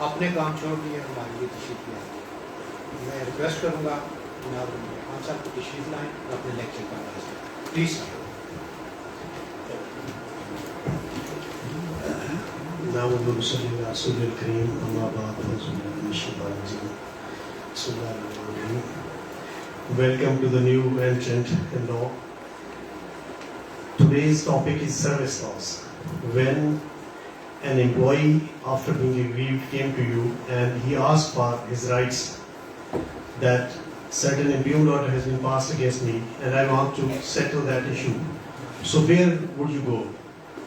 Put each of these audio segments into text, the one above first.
اپنے کام چھوڑ دیے ہمارے لیے تشریف لائیں. میں ریکویسٹ کروں گا جناب خان صاحب کو تشریف لائیں اور اپنے لیکچر کا آغاز کریں. Please sir. نعوذ بالله من رسول الكريم اما بعد فاعوذ بالله من الشيطان الرجيم بسم الله الرحمن الرحيم. Welcome to the new entrant in law. Today's topic is service loss. When an employee after being aggrieved came to you and he asked for his rights, that certain impugn order has been passed against me and I want to settle that issue, so where would you go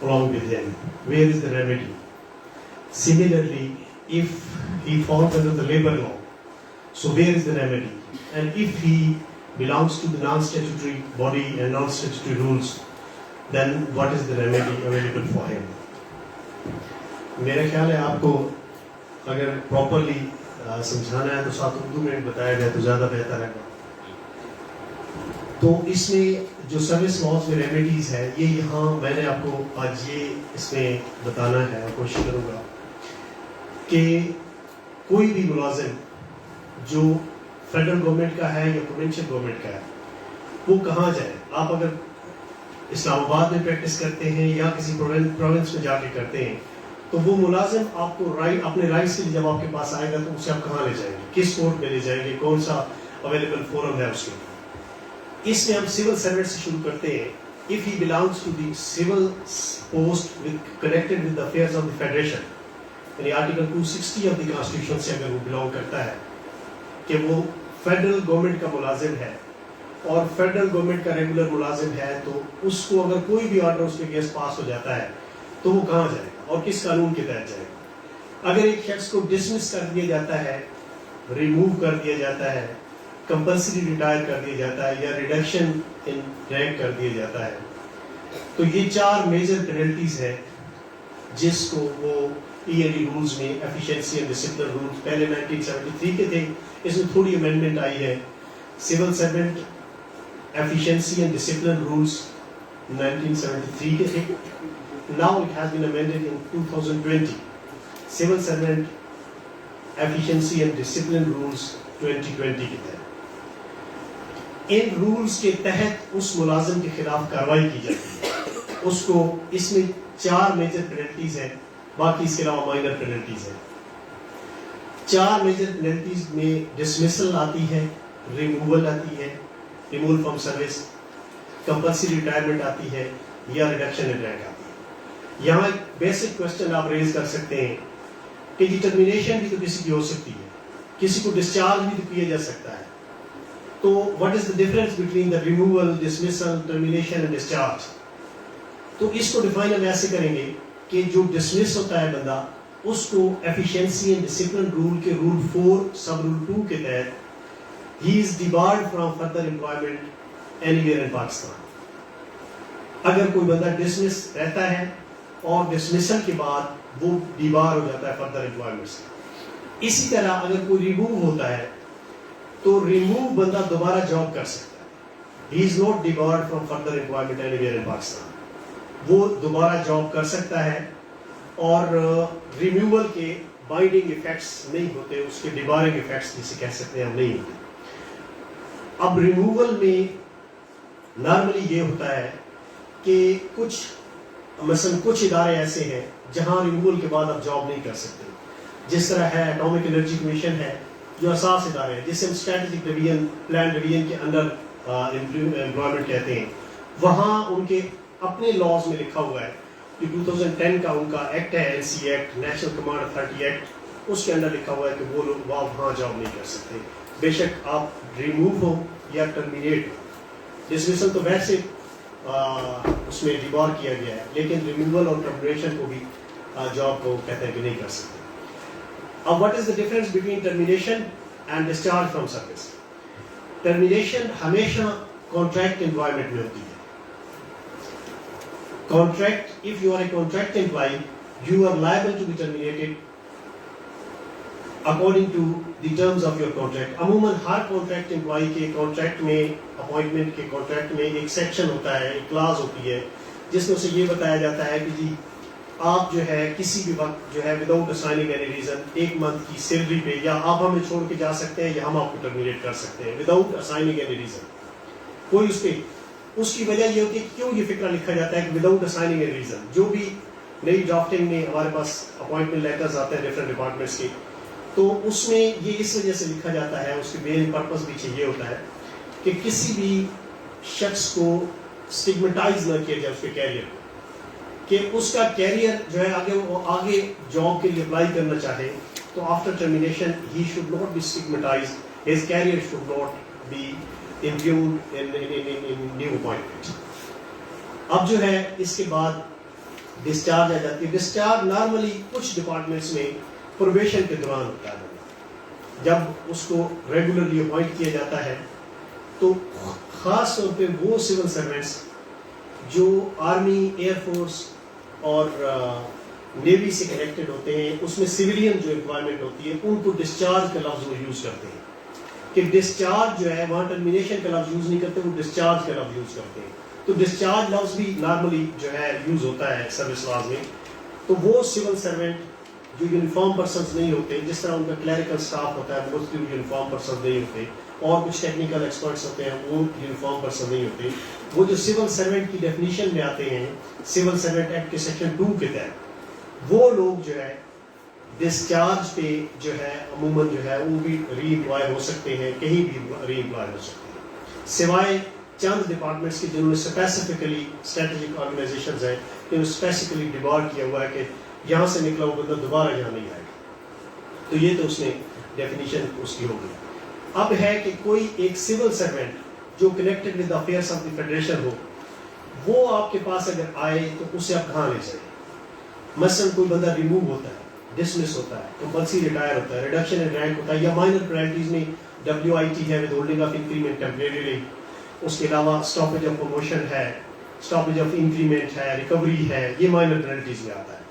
along with him? Where is the remedy? Similarly, if he falls under the labor law, so where is the remedy? And if he belongs to the non-statutory body and non-statutory rules, then what is the remedy available for him? میرا خیال ہے آپ کو اگر properly سمجھانا ہے تو ساتھ اردو میں بتایا جائے تو زیادہ بہتر ہے. تو اس میں جو سروس لاز میں ریمیڈیز ہے یہ یہاں میں نے آپ کو آج یہ اس میں بتانا ہے. کوشش کروں گا کہ کوئی بھی ملازم جو فیڈرل گورنمنٹ کا ہے یا پروونشل گورنمنٹ کا ہے وہ کہاں جائے. آپ اگر اسلام آباد میں پریکٹس کرتے ہیں یا کسی پروونس میں جا کے کرتے ہیں تو وہ ملازم آپ کو اپنے رائٹس کے لیے جب آپ کے پاس آئے گا تو اسے آپ کہاں لے جائیں گے, کس کورٹ میں لے جائیں گے, کون سا اویلیبل فورم ہے اس کے. اس میں ہم سول سروینٹ سے شروع کرتے ہیں. if he belongs to the civil post connected with the affairs of the federation, یعنی آرٹیکل 260 آف دی کانسٹیٹیوشن سے اگر وہ بلانگ کرتا ہے کہ وہ فیڈرل گورنمنٹ کا ملازم ہے اور فیڈرل گورنمنٹ کا ریگولر ملازم ہے, تو اس کو اگر کوئی بھی آرڈر اس کے اگینسٹ پاس ہو جاتا ہے تو وہ کہاں جائے گا اور کس قانون کے تحت جائے گا. اگر ایک شخص کو ڈسمس کر دیا جاتا ہے, ریموو کر دیا جاتا ہے, کمپلسری ریٹائر کر دیا جاتا ہے یا ریڈکشن ان رینک کر دیا جاتا ہے, تو یہ 4 میجر پینلٹیز ہیں جس کو وہ ELD رولز میں ایفیشنسی اینڈ ڈسپلن رولز پہلے 1973 کے تھے, اس میں تھوڑی امینڈمنٹ آئی ہے. Civil servant efficiency and discipline rules 1973 کے تھے. Now it has been amended in 2020. Civil Servant Efficiency and Discipline Rules 2020 کے تحت. ان رولز کے تحت اس ملازم کے خلاف کارروائی کی جاتی ہے. اس کو اس میں 4 میجر پینلٹیز ہیں, باقی اس کے علاوہ مائنر پینلٹیز ہیں. 4 میجر پینلٹیز میں ڈسمسل آتی ہے, ریموول آتی ہے, removal from service, compulsory retirement آتی ہے یا ریڈکشن ان رینک آتی ہے. یہاں ایک بیسک کوشچن آپ ریز کر سکتے ہیں کہ ڈٹرمینیشن بھی تو کسی کی ہو سکتی ہے, کسی کو ڈسچارج بھی تو کیا جا سکتا ہے. تو what is the difference between the removal, dismissal, termination and discharge. تو اس کو ڈیفائن ہم ایسے کریں گے کہ جو ڈسمس ہوتا ہے بندہ, اس کو ایفیشنسی اینڈ ڈسپلن رول کے رول 4 سب رول 2 کے تحت he is debarred from further employment anywhere in Pakistan. اگر کوئی بندہ ڈسمس رہتا ہے اور ڈسمسل کے بعد وہ ڈیبار ہو جاتا ہے فردر امپلائمنٹ سے. اسی طرح اگر کوئی ریموو ہوتا ہے تو ریموو بندہ دوبارہ جاب کر سکتا ہے. He is not debarred from further employment anywhere in Pakistan. وہ دوبارہ جاب کر سکتا ہے اور ریموول کے بائنڈنگ ایفیکٹس نہیں ہوتے, اس کے ڈیبارنگ ایفیکٹس جسے کہہ سکتے ہیں ہم نہیں ہوتے. اب ریموول میں نارملی یہ ہوتا ہے کہ مثلا کچھ ادارے ایسے ہیں جہاں ریموول کے بعد آپ جاب نہیں کر سکتے, جس طرح ہے اٹامک انرجی کمیشن ہے جو اساس ادارے ہیں جسے ہم اسٹریٹجک ڈویژن, پلان ڈویژن کے اندر امپلائمنٹ کہتے ہیں. وہاں ان کے اپنے لاز میں لکھا ہوا ہے کہ 2010 کا ان کا ایکٹ ہے, NC act, national command authority act, اس کے اندر لکھا ہوا ہے کہ وہ لوگ وہاں جاب نہیں کر سکتے, بے شک آپ ریموو ہو یا ٹرمینیٹ ہو. ڈسمسل تو ویسے اس میں ڈیبار کیا گیا ہے, لیکن ریموول اور ٹرمینیشن کو بھی جاب کو کہتے ہیں کہ نہیں کر سکتے. اب what is the difference between termination and discharge from service. Termination ہمیشہ کانٹریکٹ انوائرمنٹ میں ہوتی ہے. Contract, if you are a contract employee, you are liable to be terminated according to the terms of your contract. عموماً ہر contract employee کے contract میں, appointment کے contract میں ایک section ہوتا ہے, ایک clause ہوتی ہے جس میں اسے یہ بتایا جاتا ہے کہ جی آپ جو ہے کسی بھی وقت جو ہے without assigning any reason 1 month کی سیلری پہ یا آپ ہمیں چھوڑ کے جا سکتے ہیں یا ہم آپ کو ٹرمینیٹ کر سکتے ہیں وداؤٹ اسائننگ اینی ریزن. کوئی اس کی وجہ یہ ہوتی ہے کیوں یہ فکرہ لکھا جاتا ہے کہ وداؤٹ اسائننگ اینی ریزن. جو بھی نئی ڈرافٹنگ میں ہمارے پاس اپوائنٹمنٹ لیٹرز آتے ہیں ڈفرینٹ ڈپارٹمنٹس کے, تو اس میں یہ اس وجہ سے لکھا جاتا ہے, اس کے مین پرپز پیچھے یہ ہوتا ہے کہ کسی بھی شخص کو اسٹگمیٹائز نہ کیا جائے اس کے کیریئر کو, کہ اس کا کیریئر جو ہے آگے جاب کے لیے اپلائی کرنا چاہے تو after termination he should not be stigmatised, his career should not be impaired in new appointment. اب جو ہے اس کے بعد ڈسچارج آ جاتی ہے. ڈسچارج نارملی کچھ ڈپارٹمنٹس میں پروبیشن کے دوران ہوتا ہے. جب اس کو ریگولرلی اپوائنٹ کیا جاتا ہے تو خاص طور پہ وہ سول سروینٹس جو آرمی, ایئر فورس اور نیوی سے کنیکٹڈ ہوتے ہیں, اس میں سویلین جو امپلائمنٹ ہوتی ہے, ان کو ڈسچارج کا لفظ وہ یوز کرتے ہیں کہ ڈسچارج جو ہے وہاں ٹرمینیشن کا لفظ یوز نہیں کرتے, وہ ڈسچارج کا لفظ یوز کرتے ہیں. تو ڈسچارج لفظ بھی نارملی جو ہے یوز ہوتا ہے سروس لاز میں. تو وہ سول سروینٹ جو یونیفارم پرسنز نہیں ہوتے, جس طرح ان کا کلیریکل سٹاف ہوتا ہے موسٹلی یونیفارم پرسنز نہیں ہوتے, اور کچھ ٹیکنیکل ایکسپرٹس ہوتے ہیں وہ یونیفارم پرسن نہیں ہوتے, وہ جو سول سروینٹ کی ڈیفینیشن میں آتے ہیں سول سروینٹ ایکٹ کے سیکشن 2 کے تحت, وہ لوگ جو ہے ڈسچارج پہ جو ہے عموماً جو ہے وہ بھی ری امپلائے ہو سکتے ہیں, کہیں بھی ری امپلائے ہو سکتے ہیں, سوائے چند ڈپارٹمنٹس کے جنہوں نے اسپیسیفکلی اسٹریٹجک آرگنائزیشنز ہیں کہ اسپیسیفکلی ڈیبار کیا ہوا ہے کہ یہاں سے نکلا ہوا بندہ دوبارہ یہاں نہیں آئے گا. تو یہ تو اس نے ڈیفینیشن اس کی ہوگی. اب ہے کہ کوئی ایک سول سروینٹ جو connected with affairs of the federation ہو, وہ آپ کے پاس اگر آئے تو اسے آپ کہاں لے جائیں. مثلاً کوئی بندہ ریموو ہوتا ہے, ڈسمس ہوتا ہے, کمپلسری ریٹائر ہوتا ہے, ریڈکشن ان رینک ہوتا ہے, یا مائنر پینلٹیز میں WIT ہے withholding of increment temporarily, اس کے علاوہ اسٹاپیج آف پروموشن ہے, اسٹاپیج آف انکریمنٹ ہے, ریکوری ہے, یہ مائنر پینلٹیز میں آتا ہے.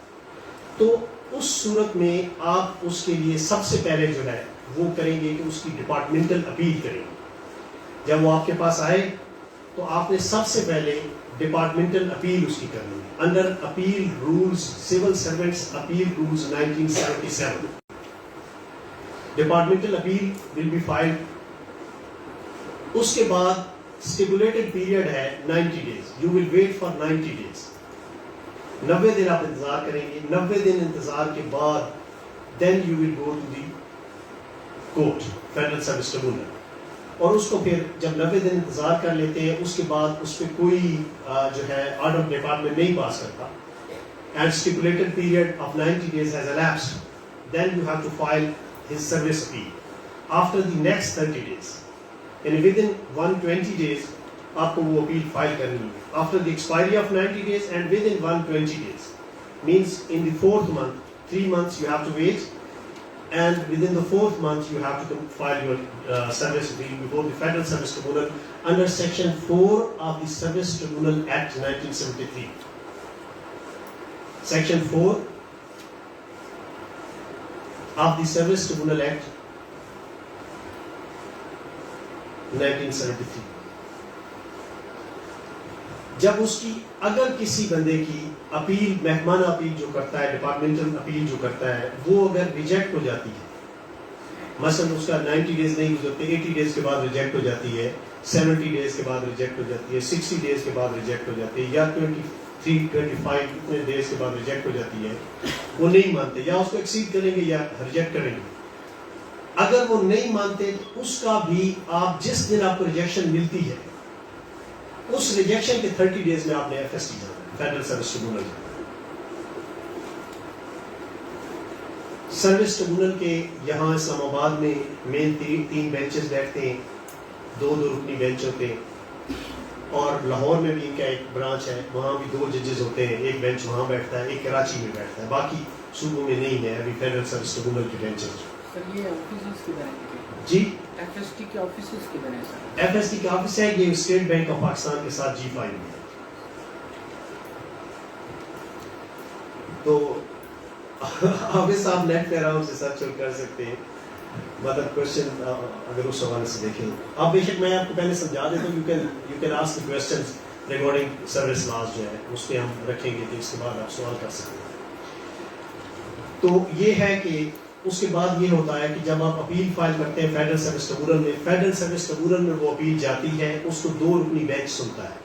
تو اس صورت میں آپ اس کے لیے سب سے پہلے جو ہے وہ کریں گے کہ اس کی ڈپارٹمنٹل اپیل کریں گے. جب وہ آپ کے پاس آئے تو آپ نے سب سے پہلے ڈپارٹمنٹل اپیل اس کی کرنی ہے under appeal rules, civil servants appeal rules 1977. Departmental appeal will be filed. اس کے بعد اسٹیپولیٹڈ پیریڈ ہے 90 days. You will wait for 90 days. 90 دن آپ انتظار کریں گے. 90 دن انتظار کے بعد then you will go to the court, federal service tribunal, اور اس کو پھر جب 90 دن انتظار کر لیتے ہیں اس کے بعد اس پہ کوئی جو ہے آرڈر ڈپارٹمنٹ نہیں پاس کرتا, and stipulated period of 90 days has elapsed, then you have to file his service appeal after the next 30 days. یعنی within 120 days آپ کو وہ اپیل فائل کرنی ہے. After the expiry of 90 days and within 120 days means in the 4th month, 3 months you have to wait, and within the 4th month you have to file your service appeal before the Federal Service Tribunal under Section 4 of the Service Tribunal Act 1973. Section 4 of the Service Tribunal Act 1973. جب اس کی اگر کسی بندے کی appeal, مہمانہ appeal جو کرتا ہے, departmental appeal جو کرتا ہے, وہ اگر ریجیکٹ ہو جاتی ہے, مثلا اس کا 90 days نہیں گزرتے, 80 days کے بعد ریجیکٹ ہو جاتی ہے, 70 days کے بعد ریجیکٹ ہو جاتی ہے, 60 days کے بعد ریجیکٹ ہو جاتی ہے, یا 23-25 اتنے days کے بعد ریجیکٹ ہو جاتی ہے, وہ نہیں مانتے, یا اس کو ایکسیڈ کریں گے یا ریجیکٹ کریں گے. اگر وہ نہیں مانتے تو اس کا بھی آپ جس دن آپ کو ریجیکشن ملتی ہے اس ریجیکشن کے 30 days میں آپ نے FST جانا ہے, فیڈرل سروس ٹریبونل جانا ہے. سروس ٹریبونل کے یہاں اسلام آباد میں مین 3 بینچز بیٹھتے ہیں, 2 رکنی بینچ ہوتے ہیں, اور لاہور میں بھی ان کا ایک برانچ ہے, وہاں بھی 2 ججز ہوتے ہیں, ایک بینچ وہاں بیٹھتا ہے, ایک کراچی میں بیٹھتا ہے, باقی صوبوں میں نہیں ہے ابھی فیڈرل سروس ٹریبونل کے بینچز. سر یہ آفیسز کدھر ہیں؟ جی FST کے آفیسز کدھر ہیں سر؟ FST کا آفس ہے یہ اسٹیٹ بینک آف پاکستان کے ساتھ G5 میں ہے. تو آفس آپ نیٹ پہ آرام سے سرچ کر سکتے ہیں, مطلب کوشچن اگر اس حوالے سے دیکھیں آپ, بے شک میں آپ کو پہلے سمجھا دیتا ہوں, you can ask the questions regarding service laws جو ہے اس پہ ہم رکھیں گے, تو اس کے بعد آپ سوال کر سکتے ہیں. تو یہ ہے کہ اس کے بعد یہ ہوتا ہے کہ جب آپ اپیل فائل کرتے ہیں فیڈرل سروس ٹریبونل میں، فیڈرل سروس ٹریبونل میں وہ اپیل جاتی ہے، اس کو 2 رکنی بینچ سنتا ہے،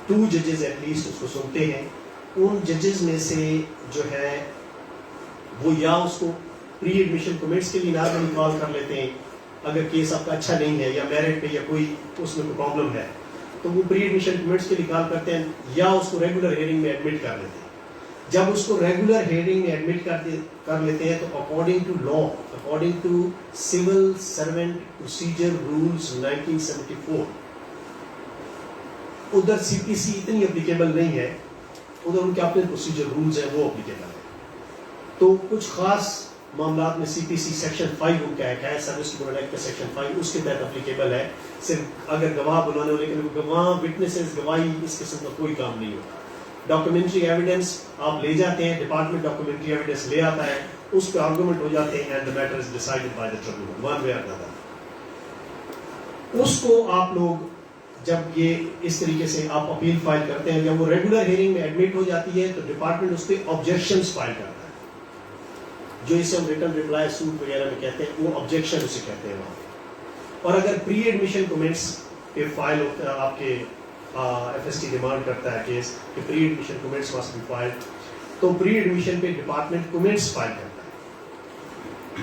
2 ججز ایٹ لیسٹ اس کو سنتے ہیں. ان ججز میں سے جو ہے وہ یا اس کو پری ایڈمیشن کمنٹس کے لیے نارملی کال کر لیتے ہیں اگر کیس آپ کا اچھا نہیں ہے یا میرٹ پہ یا کوئی اس میں کوئی پرابلم ہے تو وہ پری ایڈمیشن کمنٹس کے لیے کال کرتے ہیں، یا اس کو ریگولر ہیئرنگ میں ایڈمٹ کر لیتے ہیں. جب اس کو ریگولر ہیئرنگ میں ایڈمٹ کر لیتے ہیں تو according to law, according to civil servant procedure rules 1974، ادھر سی پی سی اتنی اپلیکیبل نہیں ہے، ادھر ان کے اپنے پروسیجر رولز ہیں وہ اپلیکیبل ہے. تو کچھ خاص معاملات میں سی پی سی سیکشن 5 ان کا ایک ہے، سروس ٹریبونل ایکٹ کا سیکشن 5 اس کے تحت اپلیکیبل ہے. صرف اگر گواہ بلانے ہو، لیکن گواہ وٹنسز گواہی اس قسم کا کوئی کام نہیں ہوتا. ڈاکومنٹری ایویڈنس آپ لے جاتے ہیں، ڈپارٹمنٹ ڈاکومنٹری ایویڈنس لے آتا ہے، اس پہ آرگومنٹ ہو جاتے ہیں، and the matter is decided by the tribunal one way اور دی ادر. اس کو آپ لوگ جب یہ اس طریقے سے آپ اپیل فائل کرتے ہیں، جب وہ ریگولر ہیئرنگ میں ایڈمٹ ہو جاتی ہے تو ڈپارٹمنٹ اس پہ آبجیکشنز فائل کرتا ہے، جو اسے ہم ریٹن ریپلائی سوٹ وغیرہ میں کہتے ہیں، وہ آبجیکشن اسے کہتے ہیں وہاں. اور اگر پری ایڈمیشن کمنٹس پہ فائل ہوتا ہے، آپ کے ایف ایس ٹی ڈیمانڈ کرتا ہے کیس کہ pre admission comments must be filed, تو پری ایڈمیشن پہ ڈپارٹمنٹ کمنٹس فائل کرتا ہے،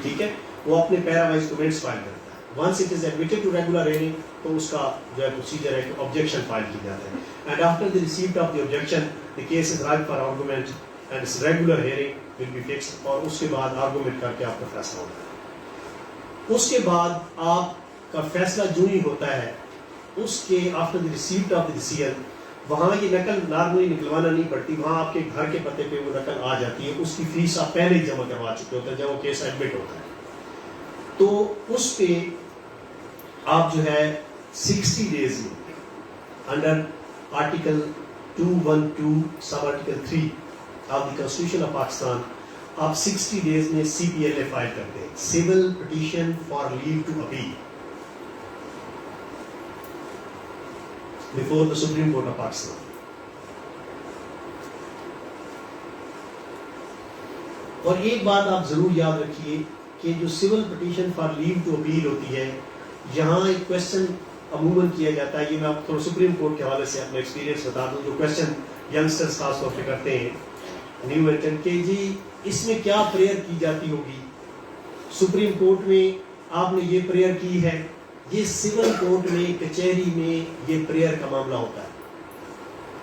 ٹھیک ہے، وہ اپنے پیرا وائز کمنٹس فائل کرتا ہے. Once it is admitted to regular hearing تو اس کا جو ہے پروسیجر ہے کہ آبجیکشن فائل کی جاتا ہے، and after the receipt of the objection the case is ripe for argument and its regular hearing will be fixed, اور اس کے بعد آرگومنٹ کر کے آپ کا فیصلہ ہوتا ہے. اس کے بعد آپ کا فیصلہ جو ہی ہوتا ہے اس کے after the receipt of the decision, وہاں یہ نقل نارملی نکلوانا نہیں پڑتی، وہاں آپ کے گھر کے پتے پہ وہ نقل آ جاتی ہے، اس کی فیس آپ پہلے ہی جمع کروا چکے ہوتے ہیں جب وہ کیس ایڈمٹ ہوتا ہے. تو اس پہ آپ جو ہے 60 ڈیز میں under article 212 sub article 3 of the constitution of Pakistan آپ 60 ڈیز میں سی پی ایل اے فائل کرتے ہیں، civil petition for leave to appeal, before the Supreme Court of Pakistan. اور ایک بات آپ ضرور یاد رکھیے کہ جو civil petition for leave to appeal ہوتی ہے، یہاں ایک کویسچن عموماً کیا جاتا ہے، یہ میں آپ کو سپریم کورٹ کے حوالے سے اپنا ایکسپیرینس بتا دوں، جو کویسچن ینگسٹرز خاص طور پہ کرتے ہیں نیو ایٹنٹ کہ جی اس میں کیا پریئر کی جاتی ہوگی، سپریم کورٹ میں آپ نے یہ پریئر کی ہے. یہ سول کورٹ میں کچہری میں یہ پریئر کا معاملہ ہوتا ہے.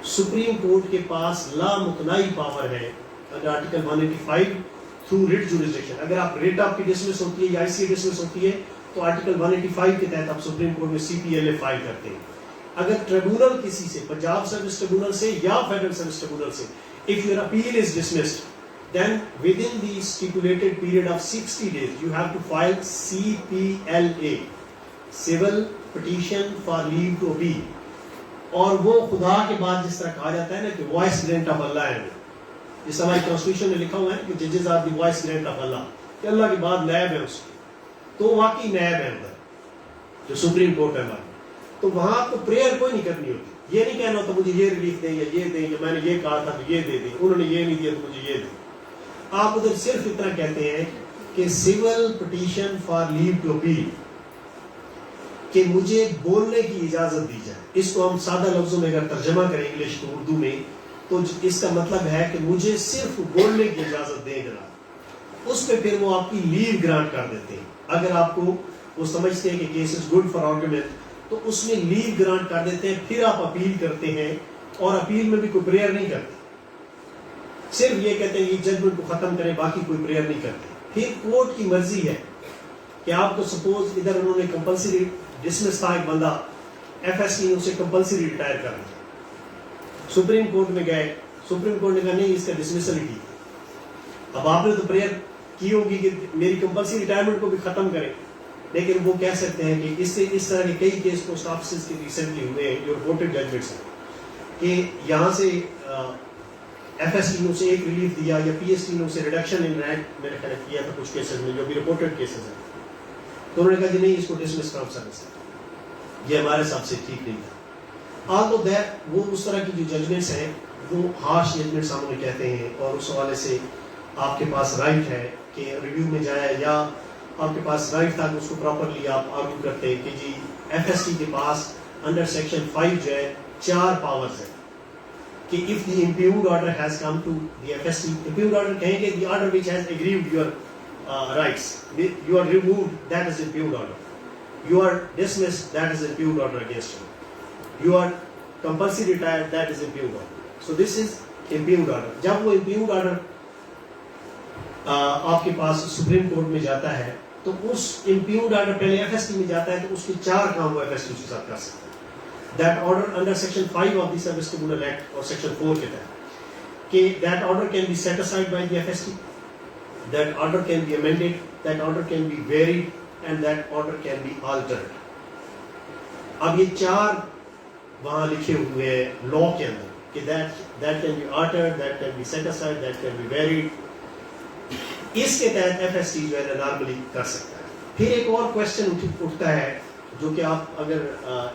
سپریم کورٹ کے پاس لامتناہی پاور ہے اگر آرٹیکل 185 تھرو ریٹ جوریسڈکشن، اگر آپ ریٹ آپ کی ڈسمس ہوتی ہے یا آئی سی ڈسمس ہوتی ہے تو آرٹیکل 185 کے تحت آپ سپریم کورٹ میں سی پی ایل اے فائل کرتے ہیں. اگر ٹریبونل کسی سے، پنجاب سروس ٹریبونل سے یا فیڈرل سروس ٹریبونل سے، if your appeal is dismissed, then within the stipulated period of 60 days you have to file CPLA, Civil Petition for Leave to Appeal. اور وہ خدا کے بعد جس طرح کہا جاتا ہے نا کہ وائس گرینٹ آف اللہ ہے، جس ہماری کانسٹیٹیوشن میں لکھا ہوا ہے کہ ججز are the vicegerent of Allah, کہ اللہ کے بعد نائب ہے اس کی، تو واقعی نائب ہے ادھر جو سپریم کورٹ ہے ہماری. تو وہاں آپ کو پریئر کوئی نہیں کرنی ہوتی، یہ نہیں کہنا ہوتا مجھے یہ ریلیف دیں یا یہ دیں، یا میں نے یہ کہا تھا تو یہ دے دیں، انہوں نے یہ نہیں دیا تو مجھے یہ دیں. آپ ادھر صرف اتنا کہتے ہیں کہ civil petition for leave to appeal, کہ مجھے بولنے کی اجازت دی جائے. اس کو ہم سادہ لفظوں میں اگر ترجمہ کریں انگلش کو اردو میں تو اس کا مطلب ہے کہ مجھے صرف بولنے کی اجازت دیں جناب. اس پہ پھر وہ آپ کی لیو گرانٹ کر دیتے ہیں. اگر آپ کو وہ سمجھتے ہیں کہ case is good for argument تو اس میں لیو گرانٹ کر دیتے ہیں، پھر آپ اپیل کرتے ہیں، اور اپیل میں بھی کوئی پریئر نہیں کرتے، صرف یہ کہتے ہیں کہ ججمنٹ کو ختم کریں، باقی کوئی پریئر نہیں کرتے. پھر کورٹ کی مرضی ہے کہ آپ کو سپوز ادھر انہوں نے کمپلسری ڈسمس تھا، ایک بندہ ایف ایس ٹی نے اسے کمپلسری ریٹائر کر دیا، سپریم کورٹ میں گئے، سپریم کورٹ نے کہا نہیں اس کا ڈسمسل ہی کی. اب آپ نے تو پریئر کی ہوگی کہ میری کمپلسری ریٹائرمنٹ کو بھی ختم کریں، لیکن وہ کہہ سکتے ہیں کہ اس طرح کے کئی کیس پوسٹ آفیسز کے ریسنٹلی ہوئے ہیں جو رپورٹڈ ججمنٹس ہیں کہ یہاں سے ایف ایس ٹی نے اسے ایک ریلیف دیا یا پی ایس ٹی نے اسے ریڈکشن ان رینٹ میرے خیال کیا تھا کچھ کیسز میں جو بھی رپورٹڈ کیسز ہیں، تو انہوں نے کہا کہ نہیں اس کو ڈسمس فرام سروس، یہ ہمارے حساب سے ٹھیک نہیں تھا. آل تو دیٹ وہ اس طرح کی جو ججمنٹس ہیں وہ ہارش ججمنٹس ہم انہیں کہتے ہیں، اور اس حوالے سے آپ کے پاس رائٹ ہے کہ ریویو میں جائے, یا آپ کے پاس رائٹ تھا کہ اس کو پراپرلی آپ آرگو کرتے کہ جی ایف ایس ٹی کے پاس انڈر سیکشن 5 جو ہے 4 پاورز ہیں کہ if the impugned order has come to the FST, impugned order کہیں گے the order which has aggrieved your rights, you are removed, that is impugned order, you are dismissed, that is impugned order against you, you are compulsory retired, that is impugned order. So this is impugned order. جب وہ impugned order آپ کے پاس supreme court میں جاتا ہے تو اس impugned order پہلے FST میں جاتا ہے تو اس کے 4 کام وہ FST اس کے ساتھ کر سکتا ہے. That order under section 5 of the Service Tribunal Act or section 4 کے تحت کہ that order can be set aside by the FST, that order can be amended, that order can be varied, and that order can be altered. اب یہ 4 وہاں لکھے ہوئے ہیں law کے اندر کہ that can be altered, that can be set aside, that can be varied. اس کے تحت FST جو ہے نارملی کر سکتا ہے. پھر ایک اور کوشچن اٹھتا ہے جو کہ آپ اگر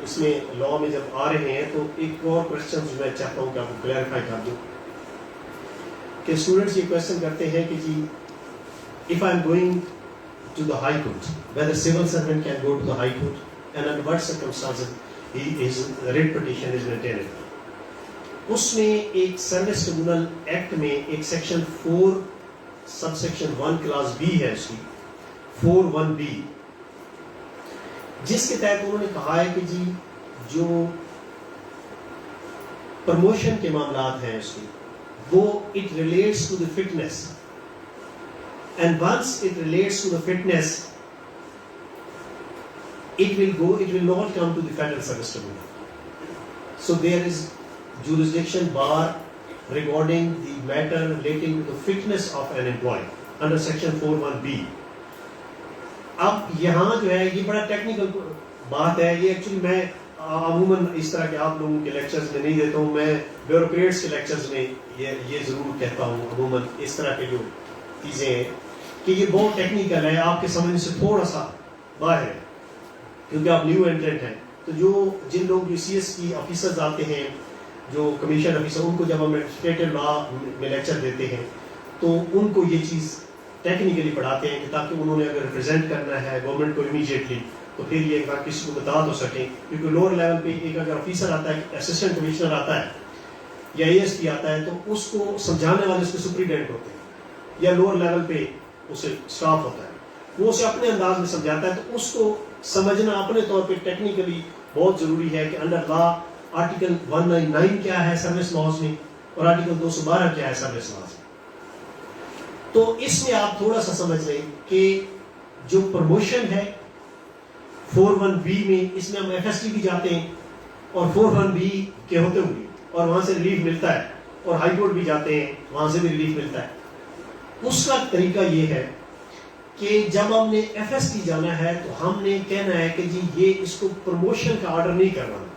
اس میں لاء میں جب آ رہے ہیں تو ایک اور کوشچن میں چاہتا ہوں کہ آپ کو کلیریفائی کر دوں کہ اسٹوڈنٹس یہ کوشچن کرتے ہیں کہ جی if I am going to the high court, whether civil servant can go to the high court and under what circumstances his writ petition is maintained. اس میں ایک سروس ٹریبونل ایکٹ میں ایک section 4 sub section 1 class B ہے اس کی 4(1)(b) جس کے تحت انہوں نے کہا ہے کہ جی جو پروموشن کے معاملات ہیں اس کی وہ it relates to the fitness and once it relates to the fitness it will not come to the Federal Service Tribunal. So there is jurisdiction bar regarding the matter relating to the fitness of an employee under section 4(1)(b). اب یہاں جو ہے یہ بڑا technical بات ہے, یہ actually میں عموماً اس طرح کے آپ لوگوں کے لیکچرز میں نہیں دیتا ہوں, میں بیوروکریٹس کے لیکچرز میں یہ ضرور کہتا ہوں عموماً اس طرح کے جو چیزیں ہیں کہ یہ بہت ٹیکنیکل ہے, آپ کے سمجھنے سے تھوڑا سا باہر ہے کیونکہ آپ نیو انٹرنٹ ہیں. تو جن لوگ جو سی ایس کی آفیسرز آتے ہیں, جو کمیشن آفیسر, ان کو جب ہم ایڈمنسٹریٹو لا میں لیکچر دیتے ہیں تو ان کو یہ چیز ٹیکنیکلی پڑھاتے ہیں کہ تاکہ انہوں نے اگر ریپرزینٹ کرنا ہے گورنمنٹ کو امیڈیٹلی تو پھر یہ ایک بار کسی کو بتا تو سکیں, کیونکہ لوور لیول پہ ایک اگر آفیسر آتا ہے, اسسٹنٹ کمشنر آتا ہے یا اے ایس پی آتا ہے تو اس کو سمجھانے والے اس کے سپریڈنٹ ہوتے ہیں یا لوور لیول پہ اسے اسٹاف ہوتا ہے, وہ اسے اپنے انداز میں سمجھاتا ہے. تو اس کو سمجھنا اپنے طور پہ ٹیکنیکلی بہت ضروری ہے کہ انڈر لا آرٹیکل 199 کیا ہے سروس لاز میں اور آرٹیکل 212 کیا ہے سروس لاز میں. تو اس میں آپ تھوڑا سا سمجھ لیں کہ جو پروموشن ہے 4(1)(b) میں, اس میں ہم FST بھی جاتے ہیں اور 4(1)(b) کے ہوتے ہوئے اور وہاں سے ریلیف ملتا ہے, اور ہائی کورٹ بھی جاتے ہیں وہاں سے بھی ریلیف ملتا ہے. اس کا طریقہ یہ ہے کہ جب ہم نے FST جانا ہے تو ہم نے کہنا ہے کہ جی یہ اس کو پروموشن کا آرڈر نہیں کروانا,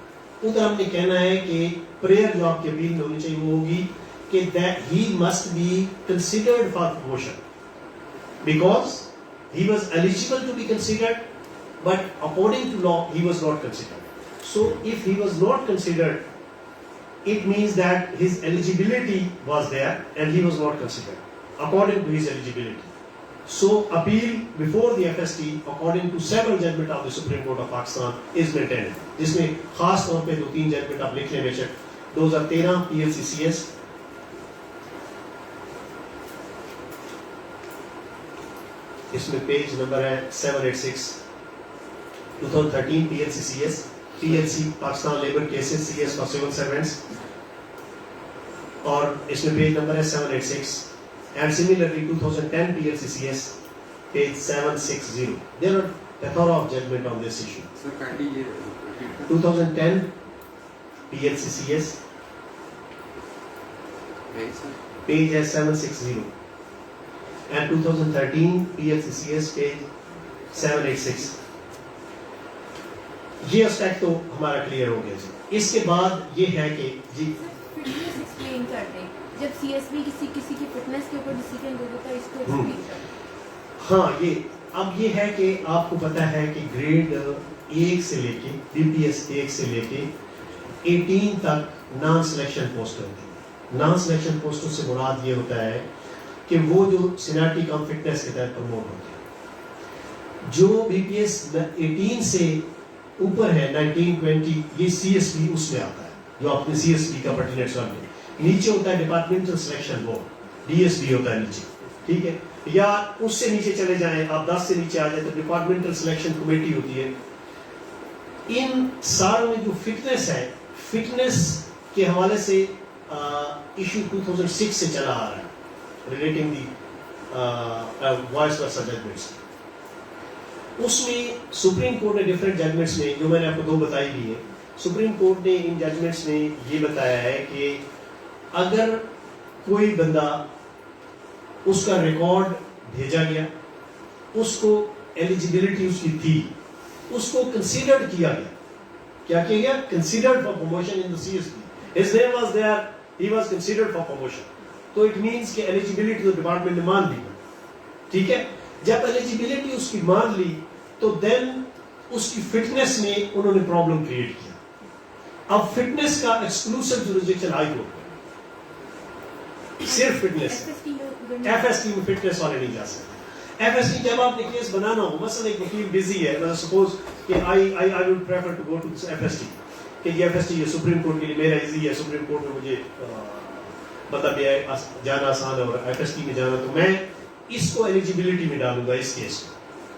ادھر ہم نے کہنا ہے کہ پریئر جو آپ کی اپیل میں ہونی چاہیے وہ ہوگی کہ that he must be considered for promotion because he was eligible to be considered, but according to law he was not considered. So if he was not considered, it means that his eligibility was there and he was not considered according to his eligibility. So appeal before the FST according to several judgment of the Supreme Court of Pakistan is maintained, جس میں خاص طور پہ 2-3 judgment آپ لکھ لیں بے شک. 2013 PLCCS, اس میں پیج نمبر ہے 786. 2013 PLCCS, PLC Pakistan labour cases CS for civil servants, اور اس میں پیج نمبر ہے 786. And similarly 2010 PLCCS, page 760. There are plethora of judgment on this issue. 2010 PLCCS, page ہے 760. And 2013 PLCCS, page 786. یہ اسٹیک تو ہمارا clear ہو گیا جی. اس کے بعد یہ ہے کہ جی فٹنس ایکسپلین کر دیں, جب سی ایس بی کسی کی فٹنس کے اوپر ڈیسیژن دے دیتا ہے, اس کو ایکسپلین کر دیں. ہاں, یہ اب یہ ہے کہ آپ کو پتا ہے کہ گریڈ 1 سے لے کے BPS 1 سے لے کے 18 تک نان سلیکشن پوسٹ ہوتی ہے. نان سلیکشن پوسٹوں سے مراد یہ ہوتا ہے کہ کہ وہ جو سینیرٹی کم فٹنس کے تحت پروموٹ ہوتے ہیں. جو بی پی ایس 18 سے اوپر ہے 19-20 یہ سی ایس بی اس میں آتا ہے, جو آپ نے سی ایس بی کا پرٹیننٹ سال میں نیچے ہوتا ہے departmental selection board, D S B ہوتا ہے نیچے, ٹھیک ہے, یا اس سے نیچے چلے جائیں آپ 10 سے نیچے آ جائیں تو ڈپارٹمنٹل سلیکشن کمیٹی ہوتی ہے. ان سال میں جو فٹنس ہے, فٹنس کے حوالے سے ایشو 2006 سے چلا آ رہا ہے ریلیٹنگ دی وائس ورسا ججمنٹس. اس میں سپریم کورٹ نے ڈفرینٹ ججمنٹس میں, جو میں نے آپ کو 2 بتائی دی ہے, سپریم کورٹ نے ان ججمنٹس میں یہ بتایا ہے کہ اگر کوئی بندہ اس کا ریکارڈ بھیجا گیا, اس کو ایلیجیبلٹی اس کی تھی, اس کو کنسیڈرڈ کیا گیا, کیا کیا گیا, considered for promotion in the C S B, his name was there, he was considered for promotion, تو اٹ مینس کہ ایلیجیبلٹی تو ڈپارٹمنٹ نے مان لی, ٹھیک ہے. جب ایلیجیبلٹی اس کی مان لی تو دین اس کی فٹنس میں انہوں نے پرابلم کریٹ کیا. اب فٹنس کا ایکسکلوسیو جوریسڈکشن ہائی کورٹ میں, صرف فٹنس, ایف ایس ٹی میں فٹنس والے نہیں جا سکتے. ایف ایس ٹی جب آپ نے کیس بنانا ہو, مثلا ایک وکیل بزی ہے, سپوز کہ I would prefer to go to F S T, کہ یہ F S T supreme court کے لیے میرا ایزی ہے, سپریم کورٹ میں مجھے مطلب یہ جانا آسان ہے, اور ایف ایس ٹی میں جانا, تو میں اس کو ایلیجیبلٹی میں ڈالوں گا اس کیس کو,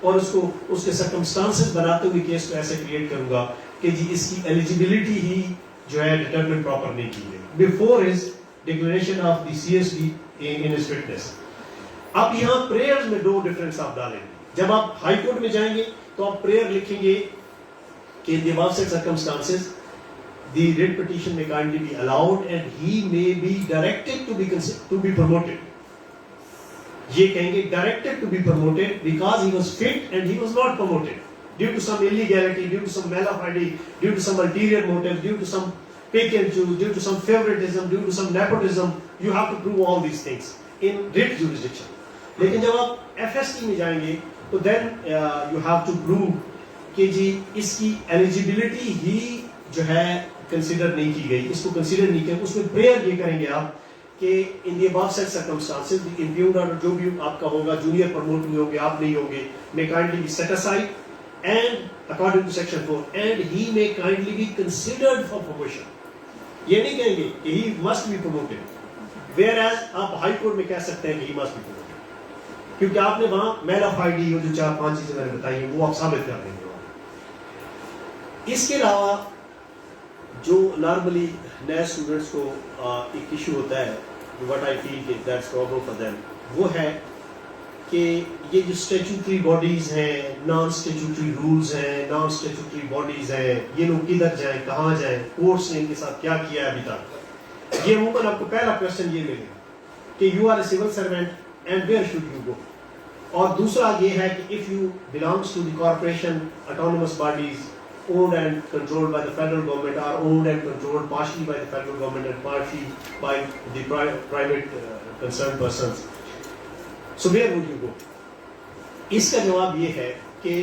اور اس کو اس کے سرکمسٹانسز بناتے ہوئے کیس کو ایسے کریٹ کروں گا کہ جی اس کی ایلیجیبلٹی ہی جو ہے ڈٹرمن پراپر نہیں کی گئی before his declaration of the C S B in his fitness. اب یہاں پریئرز میں 2 ڈفرینس آپ ڈالیں گے. جب آپ ہائی کورٹ میں جائیں گے تو آپ پریئر لکھیں گے کہ دی above said circumstances the writ petition may kindly be allowed and he may be directed to be promoted. یہ کہیں گے directed to be promoted because he was fit and he was not promoted due to some illegality, due to some malafide, due to some ulterior motive, due to some pick and choose, due to some favoritism, due to some nepotism. You have to prove all these things in writ jurisdiction. لیکن جب آپ F S T میں جائیں گے تو then you have to prove کہ جی اس کی ایلیجیبلٹی ہی جو ہے کنسیڈر نہیں کی گئی, اس کو کنسیڈر نہیں کیا. اس میں پریئر یہ کریں گے آپ کہ ان دی above said circumstances the impugned order جو بھی آپ کا ہوگا, جونیئر پروموٹ ہوئے ہوں گے, آپ نہیں ہوں گے, may kindly be set aside and according to section 4 and he may kindly be considered for promotion. یہ نہیں کہیں گے کہ he must be promoted, whereas آپ ہائی کورٹ میں کہہ سکتے ہیں کہ he must be promoted, کیونکہ آپ نے وہاں میل آف آئی ڈی جو 4-5 چیزیں میں نے بتائی ہیں وہ آپ ثابت کر دیں گے. اس کے علاوہ جو نارملی نئے اسٹوڈنٹس کو ایک ایشو ہوتا ہے, what I feel that's problem for them, وہ ہے کہ یہ جو اسٹیچوٹری باڈیز ہیں, نان اسٹیچوٹری رولز ہیں, نان اسٹیچوٹری باڈیز ہیں, یہ لوگ کدھر جائیں, کہاں جائیں, کورٹس نے ان کے ساتھ کیا کیا ہے ابھی تک. یہ عموماً آپ کو پہلا کوشچن یہ ملے گا کہ you are a civil servant and where should you go. اور دوسرا یہ ہے کہ if you belongs to the corporation, autonomous bodies owned and controlled by the federal government, are owned and controlled partially by the federal government and partially by the private concerned persons, so where would you go. اس کا جواب یہ ہے کہ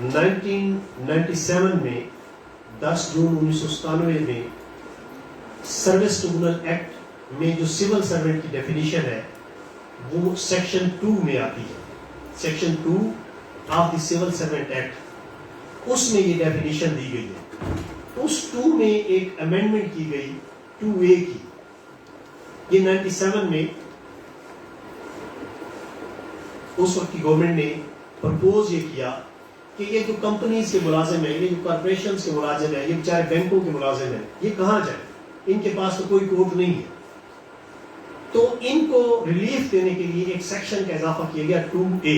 1997 میں 10 جون 1997 میں service tribunal act میں جو civil servant کی ڈیفینیشن ہے وہ سیکشن 2 میں آتی ہے. Section 2 of the civil servant act, اس میں یہ ڈیفینیشن دی گئی ہے. اس 2 میں ایک امینڈمنٹ کی گئی 2A کی. یہ 97 میں اس وقت کی گورنمنٹ نے پرپوز یہ کیا کہ یہ جو کمپنیز کے ملازم ہیں, یہ جو کارپوریشنز کے ملازم ہیں, یہ بیچارے بینکوں کے ملازم ہیں, یہ کہاں جائیں, ان کے پاس تو کوئی کورٹ نہیں ہے. تو ان کو ریلیف دینے کے لیے ایک سیکشن کا اضافہ کیا گیا 2A.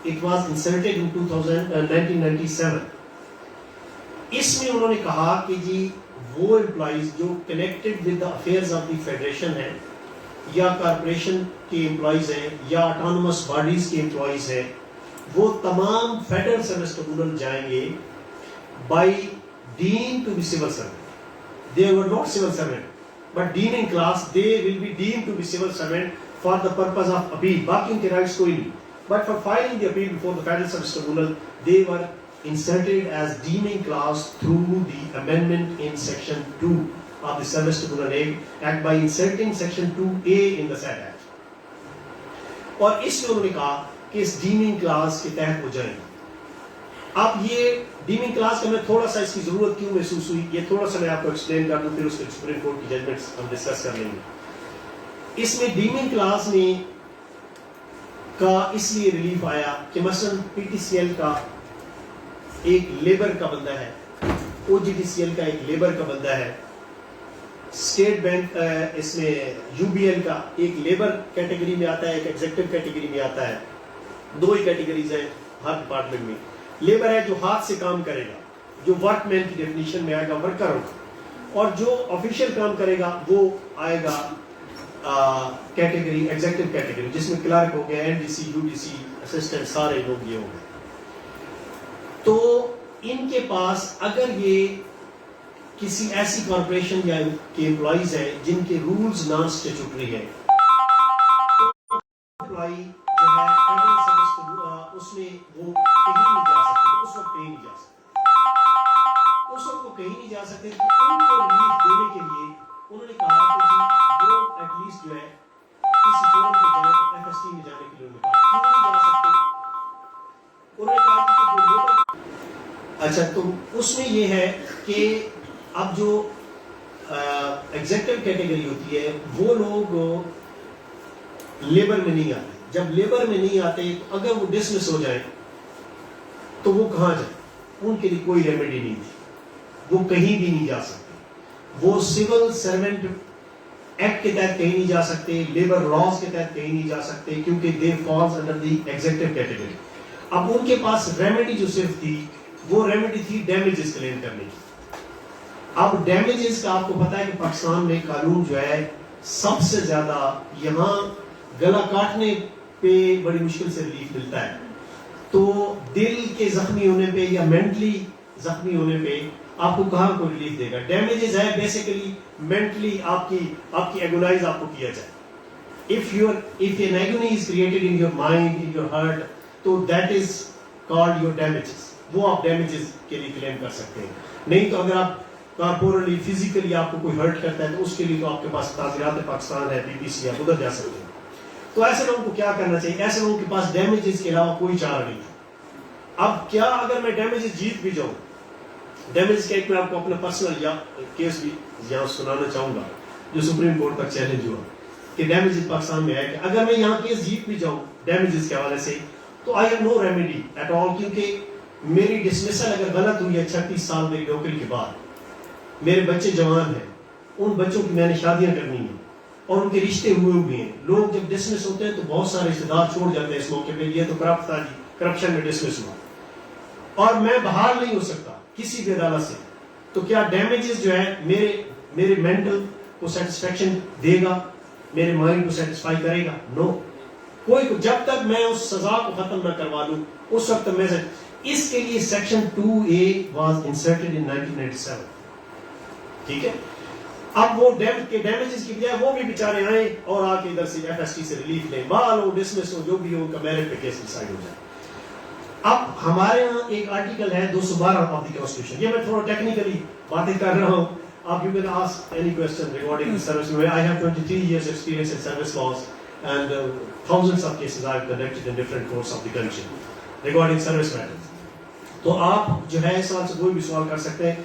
It was inserted in 1997. اس میں انہوں نے کہا کہ جی وہ امپلائیز جو connected with the affairs of the federation ہیں, یا کارپوریشن کے امپلائیز ہیں, یا آٹونومس باڈیز کے امپلائیز ہیں, وہ تمام فیڈرل سروس ٹریبونل جائیں گے by deem to be civil servant. They were not civil servant, but deeming class, they will be deemed to be civil servant for the purpose of appeal. باقی ان کے rights کوئی نہیں. But for filing the appeal before the Federal Service Tribunal, they were inserted as deeming class through the amendment in Section 2 of the Service Tribunal Act by inserting Section 2A in the said Act. اور اس میں انہوں نے کہا کہ اس Deming class کے تحت وہ جائیں. اب یہ ڈیمنگ کلاس کا میں تھوڑا سا اس کی ضرورت کیوں محسوس ہوئی یہ تھوڑا سا میں آپ کو ایکسپلین کر دوں, پھر اس کے سپریم کورٹ کی ججمنٹس ہم ڈسکس کر لیں گے. اس میں ڈیمنگ کلاس میں کا اس لیے ریلیف آیا کہ مثلا پی ٹی سی ایل کا ایک لیبر کا بندہ ہے, او جی ٹی سی ایل کا ایک لیبر کا بندہ ہے, اسٹیٹ بینک اس میں یو بی ایل کا ایک لیبر کیٹیگری میں آتا ہے, ایک ایگزیکٹو کیٹیگری میں آتا ہے. دو ہی کیٹیگریز ہیں ہر ڈپارٹمنٹ میں. لیبر ہے جو ہاتھ سے کام کرے گا, جو ورک مین کی ڈیفینیشن میں آئے گا ورکر ہوگا, اور جو آفیشیل کام کرے گا وہ آئے گا کیٹیگری ایگزیکٹو کیٹیگری, جس میں کلرک ہو گیا, N D C, U D C, assistant, سارے لوگ یہ ہو گئے. تو ان کے پاس اگر یہ کسی ایسی کارپوریشن یا کے امپلائیز ہیں جن کے رولز نان اسٹیچوٹری ہیں, تو امپلائی جو ہے فیڈرل سروس اس میں وہ کہیں نہیں جا سکتے, اس وقت کہیں نہیں جا سکتے, اس وقت وہ کہیں نہیں جا سکتے. ان کو ریلیف دینے کے لیے انہوں نے کہا کہ جی وہ ایٹ لیسٹ جو ہے کسی فورم پہ جائیں, تو ایف ایس ٹی میں جانے کے لیے انہوں نے کہا کیوں نہیں جا سکتے. انہوں نے کہا کہ جو لیبر, اچھا تو اس میں یہ ہے کہ اب جو ایگزیکٹو کیٹیگری ہوتی ہے وہ لوگ لیبر میں نہیں آتے. جب لیبر میں نہیں آتے تو اگر وہ ڈسمس ہو جائیں تو وہ کہاں جائیں, ان کے لیے کوئی ریمیڈی نہیں تھی, وہ کہیں بھی نہیں جا سکتے. وہ سول سروینٹ ایکٹ کے تحت کہیں نہیں جا سکتے, لیبر لاز کے تحت کہیں نہیں جا سکتے, کیونکہ they falls under the executive category. اب ان کے پاس ریمیڈی جو صرف تھی وہ ریمیڈی تھی ڈیمیجز کلیم کرنے کی. اب ڈیمیجز کا آپ کو پتا ہے کہ پاکستان میں قانون جو ہے سب سے زیادہ یہاں گلا کاٹنے پہ بڑی مشکل سے ریلیف ملتا ہے. تو دل کے زخمی ہونے پہ یا مینٹلی زخمی ہونے پہ آپ کو کہاں کوئی ریلیف دے گا. ڈیمیجز ہے بیسیکلی مینٹلی آپ کی ایگونائز آپ کو کیا جائے. if an agony is created in your mind, in your heart, تو that is called your damages. وہ آپ ڈیمیجز کے لیے کلیم کر سکتے ہیں. نہیں تو اگر آپ کارپورلی فزیکلی آپ کو کوئی ہرٹ کرتا ہے تو اس کے لیے تو آپ کے پاس تعزیرات پاکستان ہے, بی بی سی, آپ ادھر جا سکتے ہیں. تو ایسے لوگوں کو کیا کرنا چاہیے, ایسے لوگوں کے پاس ڈیمیجز کے علاوہ کوئی چارہ نہیں ہے. اب کیا اگر میں ڈیمیجز جیت بھی جاؤں, ڈیمیجز کا ایک میں آپ کو اپنا پرسنل کیس بھی یہاں سنانا چاہوں گا جو سپریم کورٹ تک چیلنج ہوا کہ ڈیمیجز پاکستان میں ہے کہ اگر میں یہاں کیس جیت بھی جاؤں ڈیمیجز کے حوالے سے تو I have no remedy at all, کیونکہ میری ڈسمسل اگر غلط ہوئی ہے 36 سال میری نوکری کے بعد, میرے بچے جوان ہیں, ان بچوں کی میں نے شادیاں کرنی ہیں اور ان کے رشتے ہوئے ہیں. لوگ جب ڈسمس ہوتے ہیں تو بہت سارے رشتے دار چھوڑ جاتے ہیں اس موقع پہ, یہ تو کرپٹ تھا جی, کرپشن میں ڈسمس ہوا اور میں بحال نہیں ہو سکتا کسی بھی عدالت سے. تو کیا ڈیمیجز جو ہے میرے مینٹل کو سیٹسفیکشن دے گا, میرے مائنڈ کو سیٹسفائی کرے گا؟ نو. کوئی جب تک میں اس سزا کو ختم نہ کروا لوں اس وقت میں سے. اس کے لیے سیکشن 2A واز انسرٹڈ ان 1997. ٹھیک ہے. اب وہ ڈیمیجز کی بجائے وہ بھی بیچارے آئیں اور آ کے ادھر سے ایف ایس ٹی سے ریلیف لیں, بال ہو, ڈسمس ہو, جو بھی ہو, ان کا میرٹ پہ کیس ڈیسائیڈ ہو جائے. اب ہمارے یہاں ایک آرٹیکل ہے 212 آف دی کانسٹیٹیوشن, یہ میں تھوڑا ٹیکنیکلی باتیں کر رہا ہوں. آپ you can ask any question regarding service law. I have 23 years experience in service laws and thousands of cases I have conducted in different courts of the country regarding service matters. تو آپ جو ہے اس سوال سے کوئی بھی سوال کر سکتے ہیں.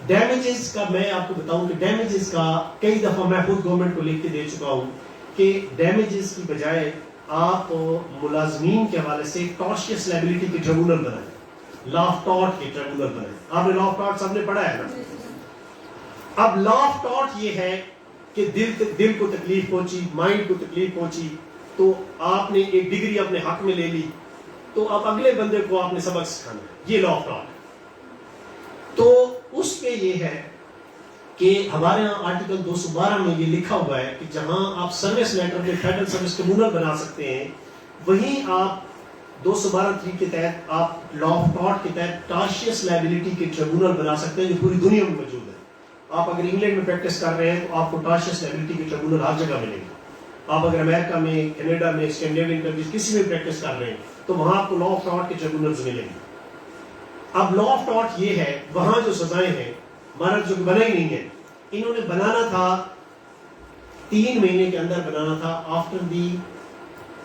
ڈیمیجز کا میں آپ کو بتاؤں کہ ڈیمیجز کا کئی دفعہ میں خود گورنمنٹ کو لکھ کے دے چکا ہوں کہ ڈیمیجز کی بجائے آپ ملازمین کے حوالے سے ٹارشیس لائبلٹی کے ٹریبونل بنائیں, لا آف ٹارٹ کے ٹریبونل بنائیں. آپ نے لا آف ٹارٹ سب نے پڑھا ہے نا. اب لا آف ٹارٹ یہ ہے کہ دل کو تکلیف پہنچی, مائنڈ کو تکلیف پہنچی, تو آپ نے ایک ڈگری اپنے حق میں لے لی, تو اب اگلے بندے کو آپ نے سبق سکھانا ہے. یہ لا آف ٹارٹ. تو اس پہ یہ ہے کہ ہمارے یہاں آرٹیکل 212 میں یہ لکھا ہوا ہے کہ جہاں آپ سروس میٹر میں فیڈرل سروس ٹریبونل بنا سکتے ہیں, وہیں آپ 212(3) کے تحت آپ لا آف ٹارٹ کے تحت ٹارشیس لائبلٹی کے ٹریبونل بنا سکتے ہیں جو پوری دنیا میں موجود ہے. آپ اگر انگلینڈ میں پریکٹس کر رہے ہیں تو آپ کو ٹارشیس لائبلٹی کے ٹریبونل ہر جگہ ملیں گے. آپ اگر امریکہ میں, کینیڈا میں, اسکینڈینیوین کنٹریز کسی میں پریکٹس کر رہے ہیں تو وہاں آپ کو لا آف ٹارٹ کے ٹریبونلز ملیں گے. اب لا آف ٹارٹ یہ ہے, وہاں جو سزائیں ہیں ہمارا جو بنا ہی نہیں ہے, انہوں نے بنانا تھا 3 مہینے کے اندر بنانا تھا, after the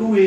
2A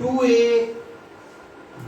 2A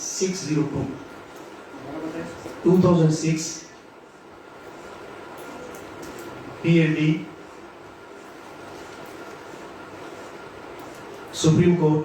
602। 2006 PLD Supreme Court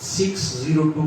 602.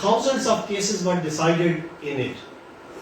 thousands of cases were decided in it.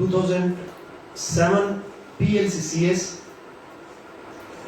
2007 PLCCS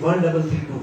1332.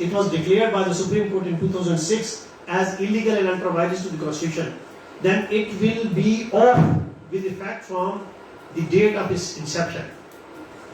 it was declared by the Supreme Court in 2006 as illegal and ultra vires to the Constitution, then it will be off with effect from the date of its inception.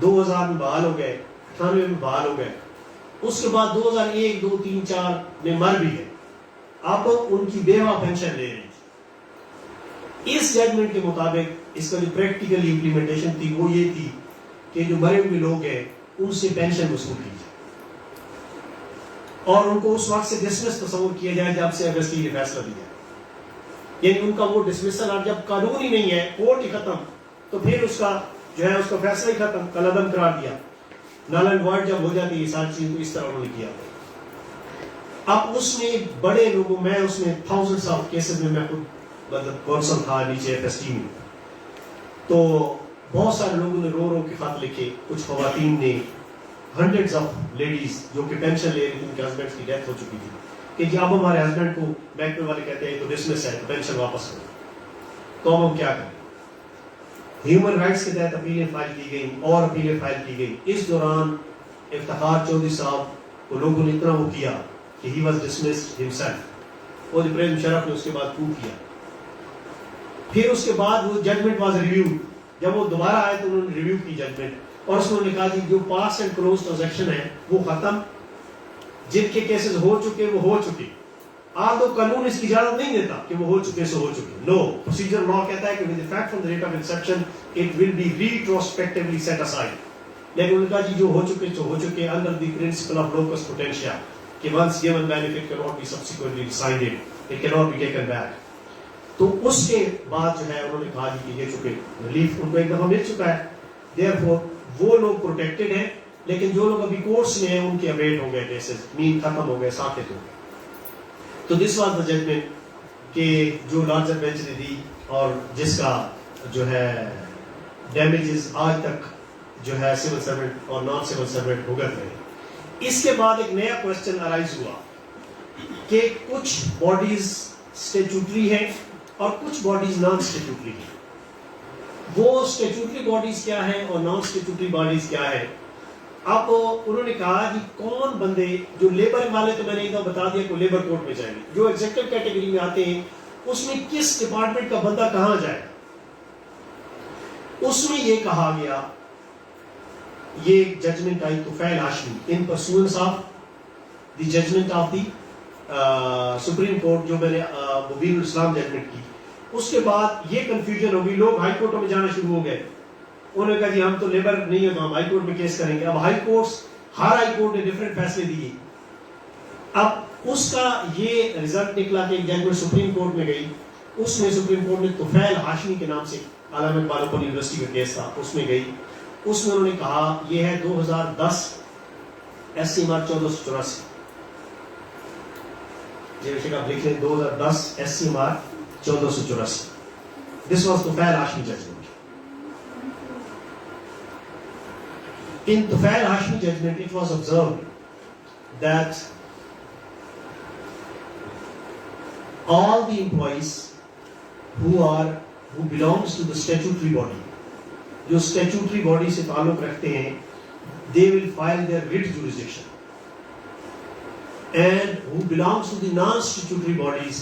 2000 میں بحال ہو گئے, 98 میں بحال ہو گئے, اس کے بعد 2001, 2, 3, 4 میں مر بھی گئے. اب ان کی بیوہ پینشن لے رہی تھی. اس ججمنٹ کے مطابق اس کا جو پریکٹیکل امپلیمنٹیشن تھی وہ یہ تھی کہ جو مرے ہوئے لوگ ہیں ان سے پینشن وصول کی جائے اور ان کو اس وقت سے ڈسمس تصور کیا جائے جب سے اگستی نے فیصلہ دیا. یعنی ان کا وہ ڈسمسل, اور جب قانون ہی نہیں ہے, کورٹ ہی ختم, تو پھر اس کا جو ہے اس کا فیصلہ ہی ختم, کالعدم قرار دیا. نل اینڈ وائڈ جب ہو جاتی ہے یہ ساری چیز, تو اس طرح انہوں نے کیا. اب اس میں بڑے لوگوں, میں اس میں تھاؤزنڈس آف کیسز میں خود مطلب کونسل تھا نیچے ایف ایس ٹی میں, تو بہت سارے لوگوں نے رو رو کے خط لکھے. کچھ خواتین نے, ہنڈریڈز آف لیڈیز جو کہ پینشن لے رہی تھی, ان کے ہسبینڈ کی ڈیتھ ہو چکی تھی, کہ جی اب ہمارے ہسبینڈ کو محکمے والے کہتے ہیں تو ڈسمس ہے, تو پینشن واپس کرو, تو اب ہم کیا کریں. ہیومن رائٹس کے تحت اپیلیں فائل کی گئی اور اپیلیں فائل کی گئی. اس دوران افتخار چودھری صاحب کو لوگوں نے اتنا وہ کیا کہ ہی واز ڈسمسڈ ہمسیلف, اور پریز مشرف نے اس کے بعد پروو کیا. پھر اس کے بعد وہ ججمنٹ واز ریویو, جب وہ دوبارہ آئے تو انہوں نے ریویو کی ججمنٹ, اور اس نے کہا جی جو پاس اینڈ کلوز ٹرانزیکشن ہے وہ ختم, جن کے کیسز ہو چکے وہ ہو چکے. آج تو قانون اس کی اجازت نہیں دیتا کہ وہ ہو چکے سو ہو چکے. نو, پروسیجر لا کہتا ہے کہ with effect from the date of inception it will be retrospectively set aside. لیکن ان کا جی جو ہو چکے سو ہو چکے, under the principle of locus potentia, کہ once given benefit cannot be subsequently rescinded, it cannot be taken back. تو اس کے بعد جو ہے انہوں نے کہا جی کہ یہ چکے ریلیف ان کو ایک دفعہ مل چکا ہے, therefore وہ لوگ پروٹیکٹڈ ہیں. لیکن جو لوگ ابھی کورٹس میں ہیں ان کے اویٹ ہو گئے کیسز, مین ختم ہو گئے, ساکت ہو گئے. تو دس واز دا ججمنٹ کہ جو لارجر بینچ نے دی, اور جس کا جو ہے ڈیمیجز آج تک جو ہے سول سرونٹ اور نان سول سرونٹ بھگت رہے. اس کے بعد ایک نیا کوشچن ارائز ہوا کہ کچھ باڈیز اسٹیچوٹری ہیں اور کچھ باڈیز نان اسٹیچوٹری ہیں. وہ اسٹیچوٹری باڈیز کیا ہیں اور نان اسٹیچوٹری باڈیز کیا ہیں. اب انہوں نے کہا کہ کون بندے, جو لیبر والے تو میں نے ادھر بتا دیا کہ لیبر کورٹ میں جائیں گے, جو ایگزیکٹو کیٹیگری میں آتے ہیں اس میں کس ڈپارٹمنٹ کا بندہ کہاں جائے. اس میں یہ کہا گیا, یہ ججمنٹ آئی Tufail Hashmi in pursuance of the judgment of the supreme court, جو میں نے مبین الاسلام ججمنٹ کی. اس کے بعد یہ کنفیوژن ہوگی, لوگ ہائی کورٹوں میں جانا شروع ہو گئے. انہوں نے کہا جی ہم تو لیبر نہیں ہے تو ہم ہائی کورٹ میں کیس کریں گے. اب ہائی کورٹس, ہر ہائی کورٹ نے ڈفرینٹ فیصلے دیے. اب اس کا یہ رزلٹ نکلا کہ ایک ججمنٹ سپریم کورٹ میں گئی, اس میں سپریم کورٹ نے طفیل ہاشمی کے نام سے, علامہ اقبال اوپن یونیورسٹی کا کیس تھا, اس میں گئی. اس میں انہوں نے کہا یہ ہے 2010 SCMR 1484, جیسے کہ آپ لکھ لیں 2010 SCMR 1484. This was Tufail Hashmi judgment. In Tufail Hashmi judgment, it was observed that all the employees who belongs to the statutory body, جو statutory body سے تعلق رکھتے ہیں, they will file their writ jurisdiction. And who belongs to the non-statutory bodies,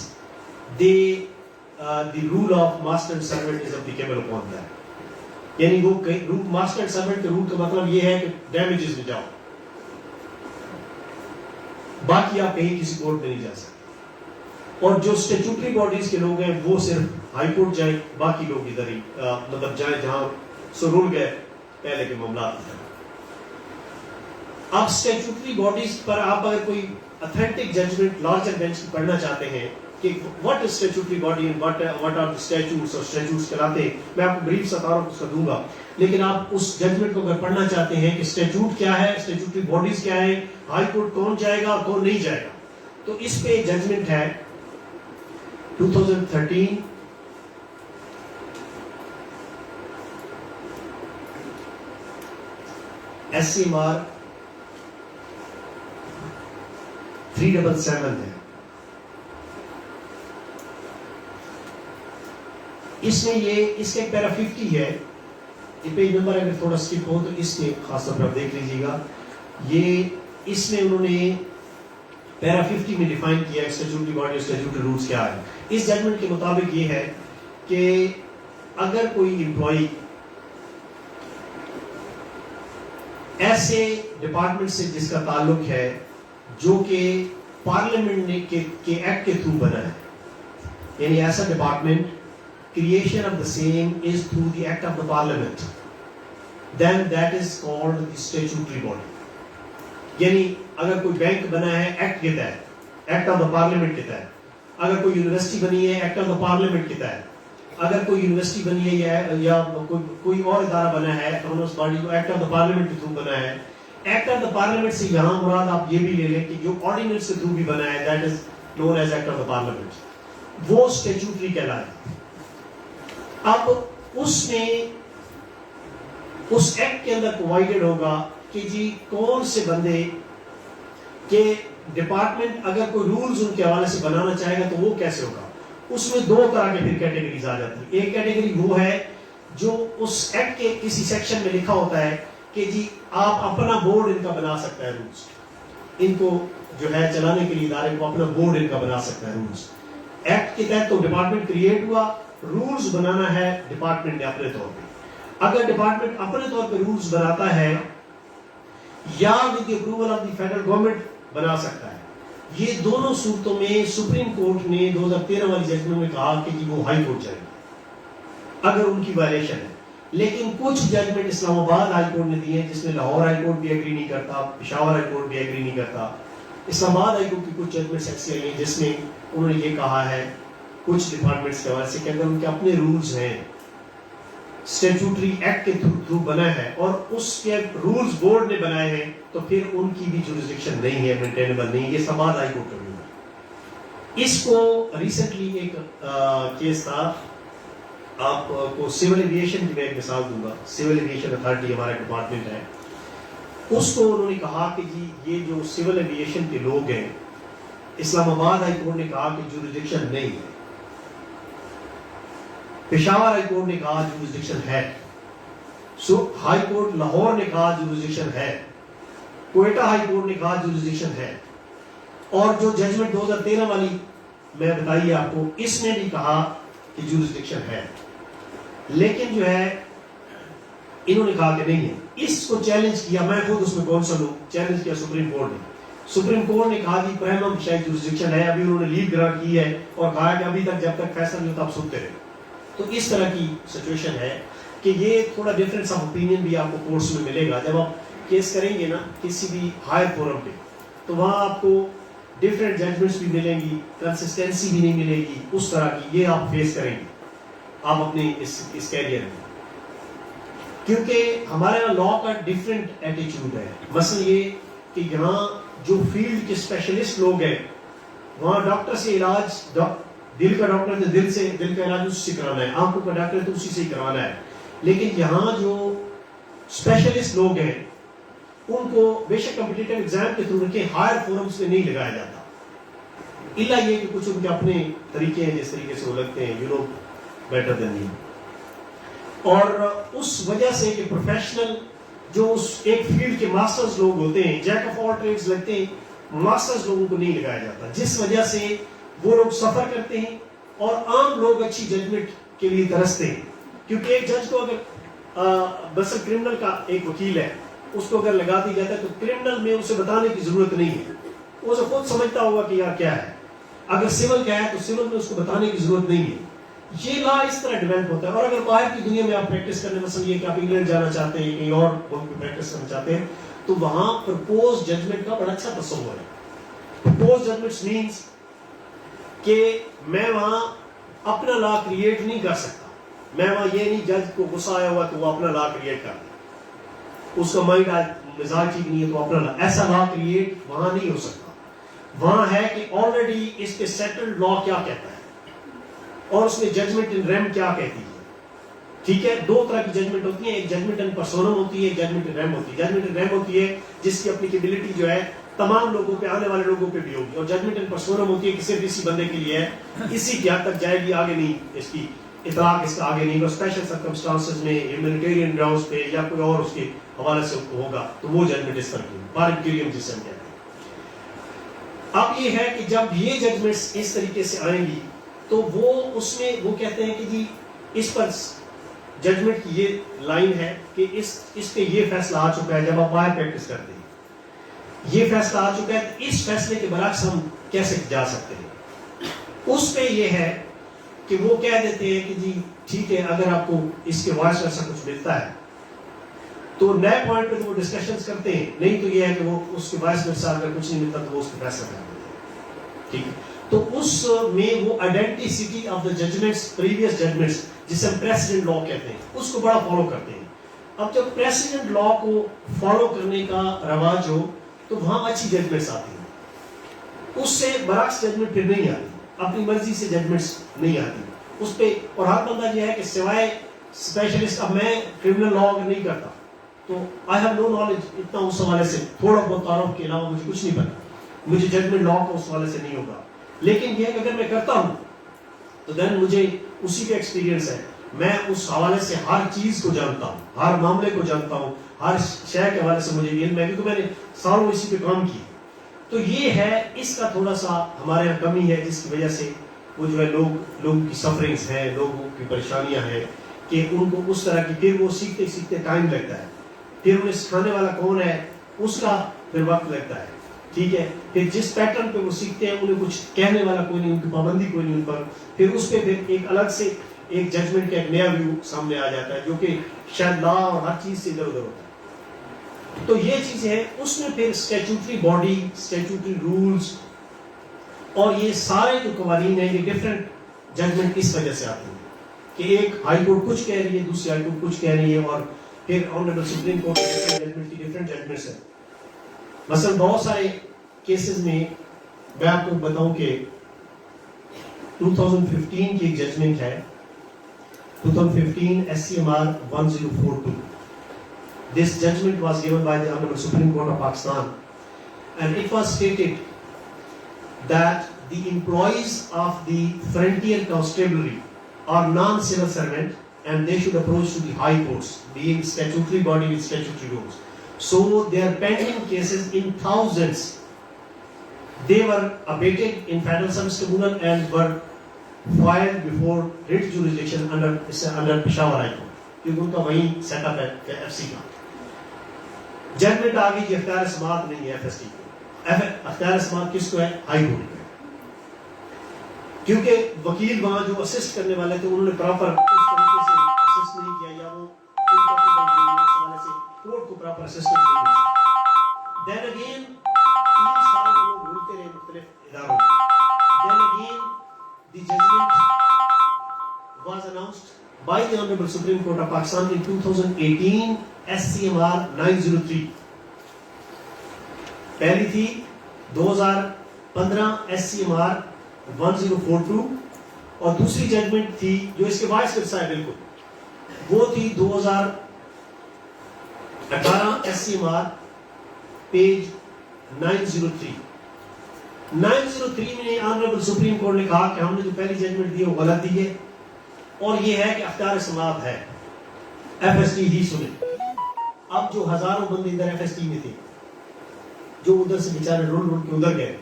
the rule of master and servant is applicable upon them. یعنی وہ master and servant کے role کا مطلب یہ ہے کہ ڈیمیجز میں جاؤ, باقی آپ کہیں کسی کورٹ میں نہیں جا سکتے. اور جو اسٹیچوٹری باڈیز کے لوگ ہیں وہ صرف ہائی کورٹ جائیں, باقی لوگ ادھر ہی مطلب جائیں جہاں سرول گئے پہلے کے معاملات ہیں. اب اسٹیچوٹری باڈیز پر آپ اگر کوئی اتھینٹک ججمنٹ لارجر بینچ کی پڑھنا چاہتے ہیں کہ what is statutory body and what are the statutes اور statutes کہلاتے ہیں, میں آپ کو بریف سا تعارف اس کا دوں گا. لیکن آپ اس ججمنٹ کو اگر پڑھنا چاہتے ہیں کہ اسٹیچوٹ کیا ہے, اسٹیچوٹری باڈیز کیا ہے, ہائی کورٹ کون جائے گا اور کون نہیں جائے گا, تو اس پہ ایک ججمنٹ ہے 2013 SCMR 377 ہے. اس میں یہ اس کا ایک پیرا 50 ہے, یہ پیج نمبر اگر تھوڑا سکپ ہو تو اس میں خاص طور پر آپ دیکھ لیجیے گا. یہ اس میں انہوں نے پیرا 50 میں ڈیفائن کیا اسٹیچوٹری باڈی اور اسٹیچوٹری رولز کیا ہے. اس ججمنٹ کے مطابق یہ ہے کہ اگر کوئی امپلائی ایسے ڈپارٹمنٹ سے جس کا تعلق ہے جو کہ پارلیمنٹ نے کے ایکٹ کے تھرو بنا ہے, یعنی ایسا department creation of the same is through the act of the parliament, then that is called the statutory body. یعنی اگر کوئی بینک بنا ہے ایکٹ کے تحت, ایکٹ آف دا پارلیمنٹ کے تحت, اگر کوئی یونیورسٹی بنی ہے ایکٹ آف دا پارلیمنٹ کے تحت, اگر کوئی یونیورسٹی بنی ہے یا کوئی اور ادارہ بنا ہے آٹونومس باڈی جو ایکٹ آف دا پارلیمنٹ کے تھرو بنا ہے, ایکٹ آف دا پارلیمنٹ سے یہاں مراد آپ یہ بھی لے لیں کہ جو آرڈیننس کے تھرو بھی بنا ہے that is known as act of the parliament, وہ اسٹیچوٹری کہلاتا ہے. اب اس میں اس ایکٹ کے اندر پرووائڈڈ ہوگا کہ جی کون سے بندے کہ ڈپارٹمنٹ اگر کوئی رولز ان کے حوالے سے بنانا چاہے گا تو وہ کیسے ہوگا. اس میں دو طرح کے پھر کیٹیگریز آ جاتی ہیں. ایک کیٹیگری وہ ہے جو اس ایکٹ کے کسی سیکشن میں لکھا ہوتا ہے کہ جی آپ اپنا بورڈ ان کا بنا سکتا ہے, رولز ان کو جو ہے چلانے کے لیے ادارے کو اپنا بورڈ ان کا بنا سکتا ہے. رولز ایکٹ کے تحت تو ڈپارٹمنٹ کریٹ ہوا, رولز بنانا ہے ڈپارٹمنٹ نے اپنے طور پہ. اگر ڈپارٹمنٹ اپنے طور پہ رولز بناتا ہے یا with the approval of the federal government بنا سکتا ہے. یہ دونوں صورتوں میں سپریم کورٹ نے 2013 والی ججمنٹ میں کہا کہ جی وہ ہائی کورٹ جائے گا اگر ان کی وائلیشن ہے. لیکن کچھ ججمنٹ اسلام آباد ہائی کورٹ نے دیے جس میں لاہور ہائی کورٹ بھی ایگری نہیں کرتا, پشاور ہائی کورٹ بھی ایگری نہیں کرتا. اسلام آباد ہائی کورٹ کی کچھ ججمنٹس ایسی آئی ہیں جس میں انہوں نے یہ کہا ہے کچھ ڈپارٹمنٹس کے حوالے سے کہ اگر ان کے اپنے رولز ہیں, اسٹیچوٹری ایکٹ کے تھرو بنا ہے اور اس کے رولز بورڈ نے بنائے ہیں تو پھر ان کی بھی جورسڈکشن نہیں ہے, مینٹینیبل نہیں. یہ سماعت ہائی کورٹ کا رول ہے. اس کو ریسنٹلی ایک کیس تھا, آپ کو سول ایویشن کی میں ایک مثال دوں گا. سول ایویشن اتھارٹی ہمارا ڈپارٹمنٹ ہے, اس کو انہوں نے کہا کہ جی یہ جو سول ایویشن کے لوگ ہیں, اسلام آباد ہائی کورٹ نے کہا کہ جورسڈکشن نہیں ہے, پشاور ہائی کورٹ نے کہا جورسڈکشن ہے, ہائی کورٹ لاہور نے کہا جورسڈکشن ہے, کوئٹہ ہائی کورٹ نے کہا جورسڈکشن ہے, اور جو ججمنٹ 2013 والی میں بتائیے آپ کو, اس نے بھی کہا کہ جورسڈکشن ہے. لیکن جو ہے انہوں نے کہا کہ نہیں ہے. اس کو چیلنج کیا, میں خود اس میں کونسل ہوں, چیلنج کیا سپریم کورٹ نے. سپریم کورٹ نے کہا کہ پریما فیشائی جورسڈکشن ہے, ابھی انہوں نے لیو گرانٹ کی ہے اور کہا کہ ابھی تک جب تک فیصلہ نہیں ہوتا آپ سنتے رہے. تو اس طرح کی سچویشن ہے کہ یہ تھوڑا ڈفرینس آف اوپینین بھی آپ کو کورٹس میں ملے گا. جب آپ کیس کریں گے نا کسی بھی ہائر فورم پہ تو وہاں آپ کو ڈفرینٹ ججمنٹس بھی ملیں گی, کنسسٹینسی بھی نہیں ملے گی اس طرح کی. یہ آپ فیس کریں گے آپ اپنے اس کیریئر میں, کیونکہ ہمارے یہاں لا کا ڈفرینٹ ایٹیچیوڈ ہے. مثلا یہ کہ یہاں جو فیلڈ کے اسپیشلسٹ لوگ ہیں وہاں ڈاکٹر سے علاج, دل کا ڈاکٹر تو دل کا علاج اسی سے کرانا ہے, آنکھوں کا ڈاکٹر تو اسی سے ہی کروانا ہے. لیکن یہاں جو اسپیشلسٹ لوگ ہیں ان کو بے شک کمپٹیٹیو ایگزام کے تھرو رکھے ہائر فورمز میں نہیں لگایا جاتا, الا یہ کہ کچھ ان کے اپنے طریقے ہیں جس طریقے سے وہ لگتے ہیں, یو نو بیٹر دین می. اور اس وجہ سے کہ پروفیشنل جو اس ایک فیلڈ کے ماسٹرز لوگ ہوتے ہیں, جیک آف آل ٹریڈز لگتے ہیں, ماسٹرز لوگوں کو نہیں لگایا جاتا, جس وجہ سے وہ لوگ سفر کرتے ہیں اور عام لوگ اچھی ججمنٹ کے لیے ترستے ہیں. کیونکہ ایک جج کو اگر بس کرمنل کا ایک وکیل ہے اس کو اگر لگا دی جاتا ہے تو کرمنل میں اسے بتانے کی ضرورت نہیں ہے, وہ اسے خود سمجھتا ہوگا کہ یار کیا ہے. اگر سول کا ہے تو سول میں اس کو بتانے کی ضرورت نہیں ہے. یہ لا اس طرح ڈیولپ ہوتا ہے. اور اگر باہر کی دنیا میں آپ پریکٹس کرنے, مثلا یہ کہ آپ انگلینڈ جانا چاہتے ہیں, کہیں اور ملک میں پریکٹس کرنا چاہتے ہیں, تو وہاں پرپوز ججمنٹ کا بڑا اچھا تصور ہے. پرپوز ججمنٹ مینس کہ میں وہاں اپنا لا کریٹ نہیں کر سکتا. میں وہاں یہ نہیں جج کو غصہ آیا ہوا کہ وہ اپنا لا کریٹ کر دے, اس کا مائنڈ آج مزاج ٹھیک نہیں ہے تو اپنا لا, ایسا لا کریٹ وہاں نہیں ہو سکتا. وہاں ہے کہ آلریڈی اس کے سیٹلڈ لا کیا کہتا ہے اور اس میں ججمنٹ ان ریم کیا کہتی ہے. ٹھیک ہے, دو طرح کی ججمنٹ ہوتی ہیں, ایک ججمنٹ ان پرسونم ہوتی ہے, ایک ججمنٹ ان ریم ہوتی ہے. ججمنٹ ان ریم ہوتی ہے جس کی اپلیکیبلٹی جو ہے تمام لوگوں پہ, آنے والے لوگوں پہ بھی ہوگی, اور ججمنٹ ان پرسونم ہوتی ہے کہ صرف اسی بندے کے لیے ہے, اسی کی حد تک جائے گی, آگے نہیں, اس کی اطلاق اس کا آگے نہیں. اور اسپیشل سرکمسٹانسز میں ہیومینیٹیرین گراؤنڈز پہ یا کوئی اور اس کے حوالے سے ہوگا تو وہ ججمنٹ اس طرح کی پارمپیریم جسے ہم کہتے ہیں. اب یہ ہے کہ جب یہ ججمنٹس اس طریقے سے آئیں گی تو وہ اس میں وہ کہتے ہیں کہ جی اس پر ججمنٹ کی یہ لائن ہے کہ اس پہ یہ فیصلہ آ چکا ہے جب آپ باہر پریکٹس کرتے ہیں، یہ فیصلہ آ چکا ہے، اس فیصلے کے برعکس ہم کیسے جا سکتے ہیں. اس پہ یہ ہے کہ وہ کہہ دیتے ہیں کہ جی ٹھیک ہے، اگر آپ کو اس کے وائس ویسا کچھ ملتا ہے تو نئے پوائنٹ پہ تو وہ ڈسکشنز کرتے ہیں، نہیں تو یہ ہے کہ وہ اس کے وائس ویسا اگر کچھ نہیں ملتا تو وہ اس پہ فیصلہ کر دیتے ہیں. ٹھیک ہے، تو اس میں وہ identity of the judgments, previous judgments جسے ہم پریسیڈنٹ لا کہتے ہیں، اس کو بڑا فالو کرتے ہیں. اب جب پریسیڈنٹ لا کو فالو کرنے کا رواج ہو تو وہاں اچھی ججمنٹس آتی ہیں، اس سے برعکس ججمنٹ پھر نہیں آتی، اپنی مرضی سے ججمنٹس نہیں آتی اس پہ. اور ہر بندہ یہ ہے کہ سوائے اسپیشلسٹ، اب میں کرمنل لا اگر نہیں کرتا تو آئی ہیو نو نالج اتنا اس حوالے سے، تھوڑا بہت تعارف کے علاوہ مجھے کچھ نہیں پتا، مجھے ججمنٹ لا کا اس حوالے سے نہیں ہوگا. لیکن یہ کہ اگر میں کرتا ہوں تو دین مجھے اسی کا ایکسپیرینس ہے، میں اس حوالے سے ہر چیز کو جانتا ہوں، ہر معاملے کو جانتا ہوں، ہر شے کے حوالے سے مجھے علم ہے کیونکہ میں نے سالوں اسی پہ کام کی. تو یہ ہے اس کا تھوڑا سا ہمارے یہاں کمی ہے، جس کی وجہ سے وہ جو ہے لوگوں کی سفرنگز ہیں، لوگوں کی پریشانیاں ہیں کہ ان کو اس طرح کی، پھر وہ سیکھتے سیکھتے ٹائم لگتا ہے، پھر انہیں سکھانے والا کون ہے اس کا پھر وقت لگتا ہے. ٹھیک ہے، پھر جس پیٹرن پہ وہ سیکھتے ہیں انہیں کچھ کہنے والا کوئی نہیں، ان کی پابندی کوئی نہیں ان پر، پھر اس پہ پھر ایک الگ سے ایک ججمنٹ کا ایک نیا ویو سامنے آ جاتا ہے جو کہ شاید لا اور ہر چیز سے ادھر ادھر ہوتا ہے. تو یہ چیز ہے، اس میں پھر اسٹیچوٹری باڈی، اسٹیچوٹری رولز اور یہ سارے جو قوانین ہیں، یہ ڈفرینٹ ججمنٹ اس وجہ سے آتے ہیں کہ ایک ہائی کورٹ کچھ کہہ رہی ہے، دوسری ہائی کورٹ کچھ کہہ رہی ہے، اور پھر آنریبل سپریم کورٹ کی ججمنٹ کی ڈفرینٹ ججمنٹس ہیں. مثلا بہت سارے کیسز میں میں آپ کو بتاؤں کہ 2015 کی ایک ججمنٹ ہے، 2015 SCMR 1042. This judgment was given by the Honorable Supreme Court of Pakistan, and it was stated that the employees of the Frontier Constabulary are non-civil servant and they should approach to the high courts, being statutory body with statutory rules. So their pending cases in thousands, they were abated in Federal Service Tribunal and were filed before writ jurisdiction under Peshawar High Court, کیونکہ ان کا وہی set up ہے FC کا. Judgment آ گئی کہ اختیار سماعت نہیں ہے FST کو. اختیار سماعت کس کو ہے؟ ہائی کورٹ کو. کیونکہ وکیل وہاں جو اسسٹ کرنے والے تھے انہوں نے پراپر اس طریقے سے اسسٹ نہیں کیا، یا وہ کورٹ کو پراپر اسسٹنس نہیں دی. دین اگین 3 سال وہ لوگ ڈھونڈتے رہے مختلف اداروں میں. Then again the judgment was announced by the Honorable Supreme Court of Pakistan in 2018 SCMR 903. پہلی تھی 2015 SCMR 1042 اور دوسری ججمنٹ تھی جو اس کے وائس ورسا ہے بالکل، وہ تھی 2018 SCMR پیج 903. 903 میں آنریبل سپریم کورٹ نے کہا کہ ہم نے جو پہلی ججمنٹ دی وہ غلط دی ہے، اور یہ ہے کہ اختیار سماعت ہے، FST ہی سنے. اب جو ہزاروں بندے ادھر FST میں تھے، جو ادھر سے بیچارے رول کے ادھر گئے،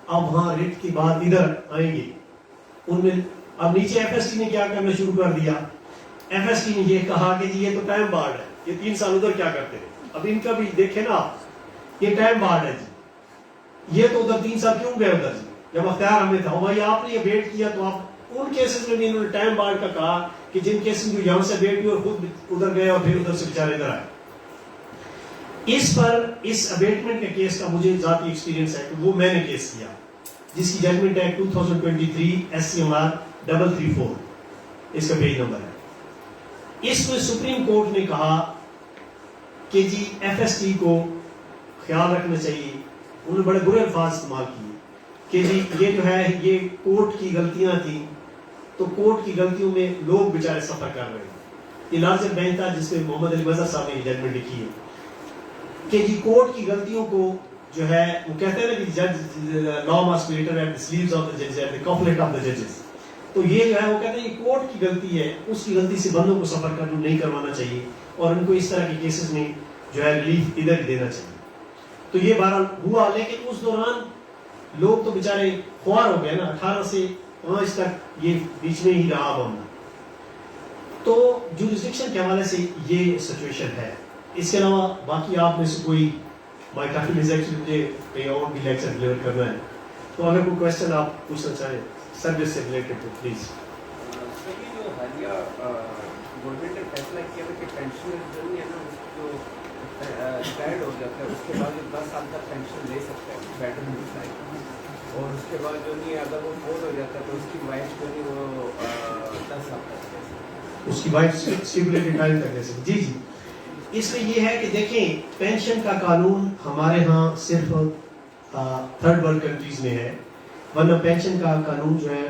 اب وہاں ریٹ کی بات ادھر آئیں گے، ان میں اب نیچے FST نے کیا کرنا شروع کر دیا. FST نے یہ کہا کہ جی یہ تو ٹائم بارڈ ہے، یہ 3 سال ادھر کیا کرتے ہیں. اب ان کا بھی دیکھیں نا آپ، یہ ٹائم بارڈ ہے جی، یہ تو ادھر 3 سال کیوں گئے ادھر جی جب اختیار ہمیں تھا. بھائی آپ نے یہ ویٹ کیا تو آپ ان کیسز میں بھی انہوں نے ٹائم بارڈ کا کہا کہ جن کیسز جو یہاں سے ویٹ ہوئے اور خود ادھر گئے اور پھر ادھر سے بیچارے ادھر آئے. اس پر اس ابیٹمنٹ کے کیس کا مجھے ذاتی ایکسپیرینس ہے کہ وہ میں نے کیس کیا، جس کی ججمنٹ ہے 2023 SCMR 334، اس کا پیج نمبر ہے. اس میں سپریم کورٹ نے کہا کہ جی FST کو خیال رکھنا چاہیے. انہوں نے بڑے برے الفاظ استعمال کیے کہ جی یہ جو ہے یہ کورٹ کی غلطیاں تھیں، تو کورٹ کی غلطیوں میں لوگ بیچارے سفر کر رہے ہیں. یہ لازم بینچ تھا جس میں محمد علی مظہر صاحب نے یہ ججمنٹ لکھی ہے کہ جی کورٹ کی غلطیوں کو جو ہے وہ کہتے ہیں نا کہ جج لا must be written at the sleeves of the ججز ایٹ دی کفلٹ آف دی ججز. تو یہ جو ہے وہ کہتے ہیں کہ کورٹ کی غلطی ہے، اس کی غلطی سے بندوں کو سفر کرنا نہیں کروانا چاہیے اور ان کو اس طرح کے کیسز میں جو ہے ریلیف ادھر ہی دینا چاہیے. تو یہ بہرحال ہوا، لیکن اس دوران لوگ تو بیچارے خوار ہو گئے نا. 18 سے 5 تک یہ بیچ میں ہی رہا معاملہ. تو جورسڈکشن کے حوالے سے یہ سچویشن ہے. اس کے علاوہ باقی آپ میں سے کوئی مائی ٹائم از ایکچولی مجھے کہیں اور بھی لیکچر ڈلیور کرنا ہے, تو اگر کوئی کوشچن آپ پوچھنا چاہیں سروس سے ریلیٹڈ تو پلیز. سر یہ جو حالیہ گورنمنٹ نے فیصلہ کیا تھا کہ پینشن جو نہیں ہے نا جو ریٹائرڈ ہو جاتا ہے اس کے بعد 10 سال کا پینشن لے سکتا ہے بیٹر ملتا ہے, اور اس کے بعد جو نہیں ہے اگر وہ فوت ہو جاتا ہے تو اس کی وائف جو نہیں وہ 10 سال تک لے سکتی ہے, اس کی وائف اسٹیبلٹی ٹائم تک لے سکتی. جی جی, اس میں یہ ہے کہ دیکھیں پینشن کا قانون ہمارے ہاں صرف تھرڈ ورلڈ کنٹریز میں ہے, ورنہ پینشن کا قانون جو ہے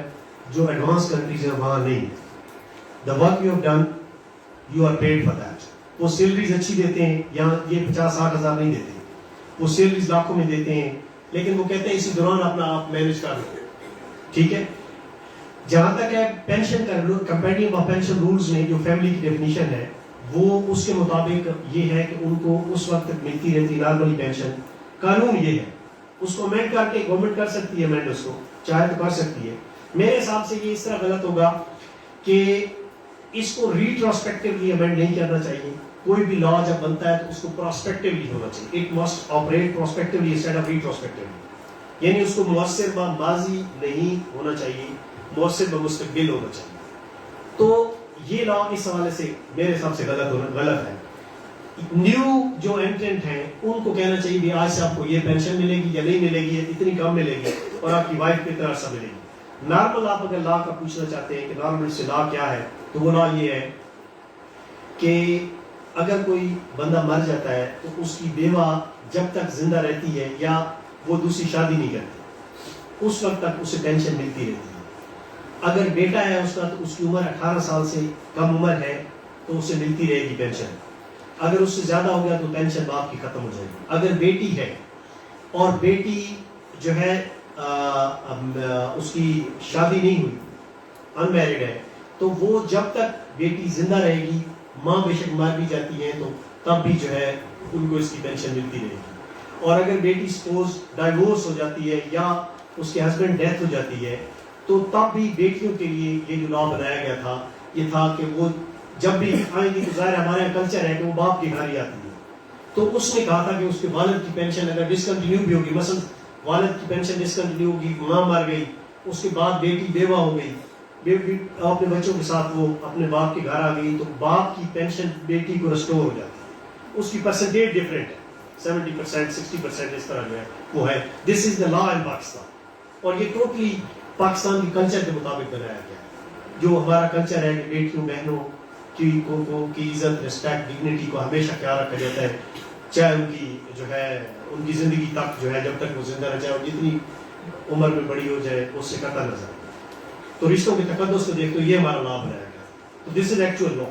جو ایڈوانس کنٹریز ہیں وہاں نہیں. The work you have done you are paid for that. وہ سیلریز اچھی دیتے ہیں, یہاں یہ 50-60 ہزار نہیں دیتے, وہ سیلریز لاکھوں میں دیتے ہیں, لیکن وہ کہتے ہیں اسی دوران اپنا آپ مینج کر لو. ٹھیک ہے, جہاں تک ہے پینشن کا کمپیریٹو آف پینشن رولز میں جو فیملی کی ڈیفینیشن ہے وہ اس کے مطابق یہ ہے کہ ان کو اس وقت تک ملتی رہتی نارملی پینشن. قانون یہ ہے, اس کو امینڈ کر کے گورنمنٹ کر سکتی ہے, امینڈ اس کو چاہے تو کر سکتی ہے. میرے حساب سے یہ اس طرح غلط ہوگا کہ اس کو ریٹروسپیکٹولی امینڈ نہیں کرنا چاہیے. کوئی بھی لا جب بنتا ہے تو اس کو پراسپیکٹولی ہونا چاہیے. It must operate prospectively instead of retrospectively. یعنی اس کو مؤثر با ماضی نہیں ہونا چاہیے, مؤثر با مستقبل ہونا چاہیے. تو یہ لا اس حوالے سے میرے حساب سے غلط ہے. نیو جو انٹرنٹ ہیں ان کو کہنا چاہیے کہ آج سے آپ کو یہ پینشن ملے گی یا نہیں ملے گی, اتنی کم ملے گی, اور آپ کی وائف کتنا عرصہ ملے گی. نارمل آپ اگر لا کا پوچھنا چاہتے ہیں کہ نارمل سے لا کیا ہے, تو وہ لا یہ ہے کہ اگر کوئی بندہ مر جاتا ہے تو اس کی بیوہ جب تک زندہ رہتی ہے یا وہ دوسری شادی نہیں کرتی اس وقت تک اسے پینشن ملتی رہتی ہے. اگر بیٹا ہے اس کا تو اس کی عمر 18 سال سے کم عمر ہے تو اسے ملتی رہے گی پینشن. اگر اس سے زیادہ ہو گیا تو پینشن باپ کی ختم ہو جائے گی. اگر بیٹی ہے اور بیٹی جو ہے اس کی شادی نہیں ہوئی, ان میرڈ ہے, تو وہ جب تک بیٹی زندہ رہے گی, ماں بے شک مر بھی جاتی ہے تو تب بھی جو ہے ان کو اس کی پینشن ملتی رہے گی. اور اگر بیٹی سپوز ڈائیورس ہو جاتی ہے یا اس کے ہسبینڈ ڈیتھ ہو جاتی ہے تو تب بھی بیٹیوں کے لیے یہ جو لا بنایا گیا تھا یہ تھا کہ وہ جب بھی آئیں گی تو ظاہر ہمارے یہاں کلچر ہے کہ وہ باپ کی گھر ہی آتی ہے. تو اس نے کہا تھا کہ اس کے والد کی پینشن اگر ڈسکنٹینیو بھی ہوگی, مثلا والد کی پینشن ڈسکنٹینیو ہوگی, ماں مر گئی, اس کے بعد بیٹی بیوہ ہو گئی, بیٹی اپنے بچوں کے ساتھ وہ اپنے باپ کے گھر آ گئی, تو باپ کی پینشن بیٹی کو ریسٹور ہو جاتی ہے. اس کی پرسنٹیج ڈفرینٹ ہے, 70%, 60% اس طرح جو ہے وہ ہے. دس از دا لا ان پاکستان, اور یہ ٹوٹلی پاکستان کی کلچر کے مطابق بنایا گیا ہے. جو ہمارا کلچر ہے کہ بیٹیوں بہنوں کی عزت, رسپیکٹ, ڈگنیٹی کو ہمیشہ خیال رکھا جاتا ہے, چاہے ان کی جو ہے ان کی زندگی تک جو ہے جب تک وہ زندہ رہ جائے, اور جتنی عمر میں بڑی ہو جائے اس سے قطع نہ جائے. تو رشتوں کے تقدس کو دیکھتے یہ ہمارا لا بنایا گیا. تو دس از ایکچوئل لا.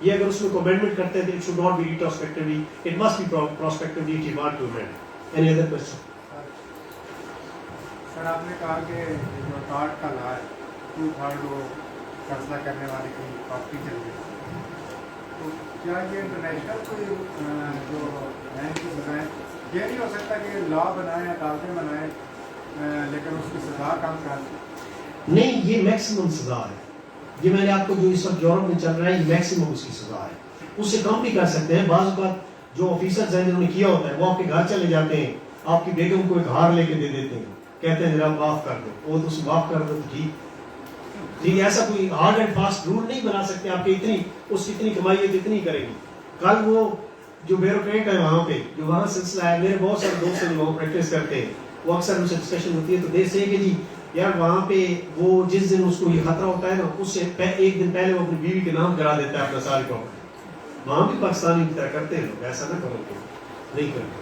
یہ اگر اس میں کوئی امینڈمنٹ کرتے ہیں تو it should not be retrospectively, it must be prospectively if you want to amend. Any other question? Sir آپ نے کہا کہ جو کارڈ کا لا ہے 2/3 وہ فیصلہ کرنے والے کی پراپرٹی چل گئی, تو کیا یہ انٹرنیشنل کوئی جو بینک کی سزائیں یہ نہیں ہو سکتا کہ لا بنائیں, عدالتیں بنائیں, لیکن اس کی سزا کم کر دیں؟ نہیں, یہ میکسیمم سزا ہے. یہ میں نے آپ کو جو اس وقت یورپ میں چل رہا ہے یہ میکسیمم اس کی سزا ہے. اس سے کم بھی کر سکتے ہیں. بعض اوقات جو آفیسر ہیں جنہوں نے کیا ہوتا ہے وہ آپ کے گھر چلے جاتے ہیں, آپ کی بیگم کو ایک ہار لے کے دے دیتے ہیں, کہتے ہیں ذرا معاف کر دو, وہ تو معاف کر دو تو ٹھیک. ایسا کوئی ہارڈ اینڈ فاسٹ رول نہیں بنا سکتے آپ کے اتنی اس کی اتنی کمائی ہے تو اتنی کرے گی. کل وہ جو بیوروکریٹ ہے وہاں پہ جو وہاں سلسلہ ہے, میرے بہت سارے دوست ہیں جو وہاں پریکٹس کرتے ہیں, وہ اکثر ان سے ڈسکشن ہوتی ہے تو دے سے کہ جی یار وہاں پہ وہ جس دن اس کو یہ خطرہ ہوتا ہے نا اس سے ایک دن پہلے وہ اپنی بیوی کے نام کرا دیتا ہے اپنا ساری پراپرٹی. وہاں بھی پاکستانی کی طرح کرتے ہیں لوگ, ایسا نہ کرو تو نہیں کرتے.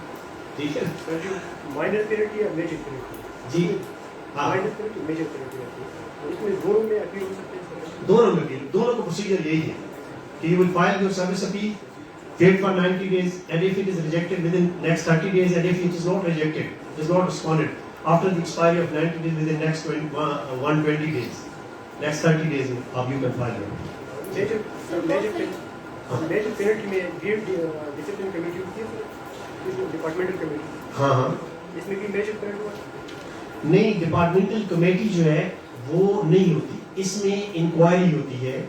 ٹھیک ہے مائنر پیریڈ یا میجر پیریڈ؟ جی ہاں, مائنر پیریڈ میجر پیریڈ اس میں دونوں میں اپیل ہو سکتے ہیں. دونوں میں دونوں کا پروسیجر یہی ہے کہ you will file your service appeal, wait for 90 days, and if it is rejected within next 30 days, and if it is not rejected, it is not responded after the expiry of 90 days within next 120 days, next 30 days you can file your major period میں discipline committee ہوتی ہے, departmental committee. ہاں ہاں, اس میں بھی major period ہوا نہیں, departmental committee جو ہے وہ نہیں ہوتی, اس میں انکوائری ہوتی ہے.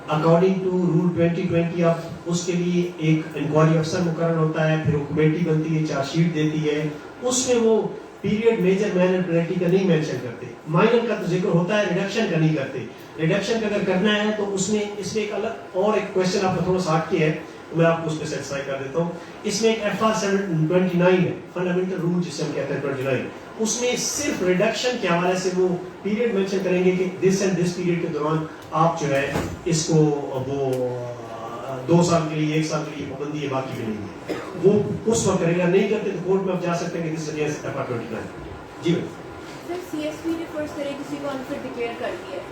اکارڈنگ ٹو رول 2020 اب اس کے لیے ایک انکوائری افسر مقرر ہوتا ہے, پھر وہ کمیٹی بنتی ہے, چارج شیٹ دیتی ہے, اس میں وہ پیریڈ میجر مائنر پینلٹی کا نہیں مینشن کرتے, مائنر کا تو ذکر ہوتا ہے, ریڈکشن کا نہیں کرتے. ریڈکشن کا اگر کرنا ہے تو اس میں ایک الگ اور ایک کوشچن آپ کو تھوڑا سا ہٹ کے ہے, میں آپ کو اس پہ سیٹسفائی کر دیتا ہوں. اس میں ایک FR 729 ہے, فنڈامنٹل رول جسے ہم کہتے ہیں 29, اس میں صرف ریڈکشن کے حوالے سے وہ پیریڈ مینشن کریں گے کہ دس اینڈ دس پیریڈ کے دوران آپ جو ہے اس کو وہ 2 سال کے لیے 1 سال کے لیے پابندی ہے, باقی بھی نہیں ہے. وہ اس وقت کرے گا, نہیں کرتے تو کورٹ میں آپ جا سکتے ہیں کہ دس اگینسٹ FR 29. جی سر CSP نے فرض کرے کسی کو انفٹ ڈکلیئر کر دیا ہے,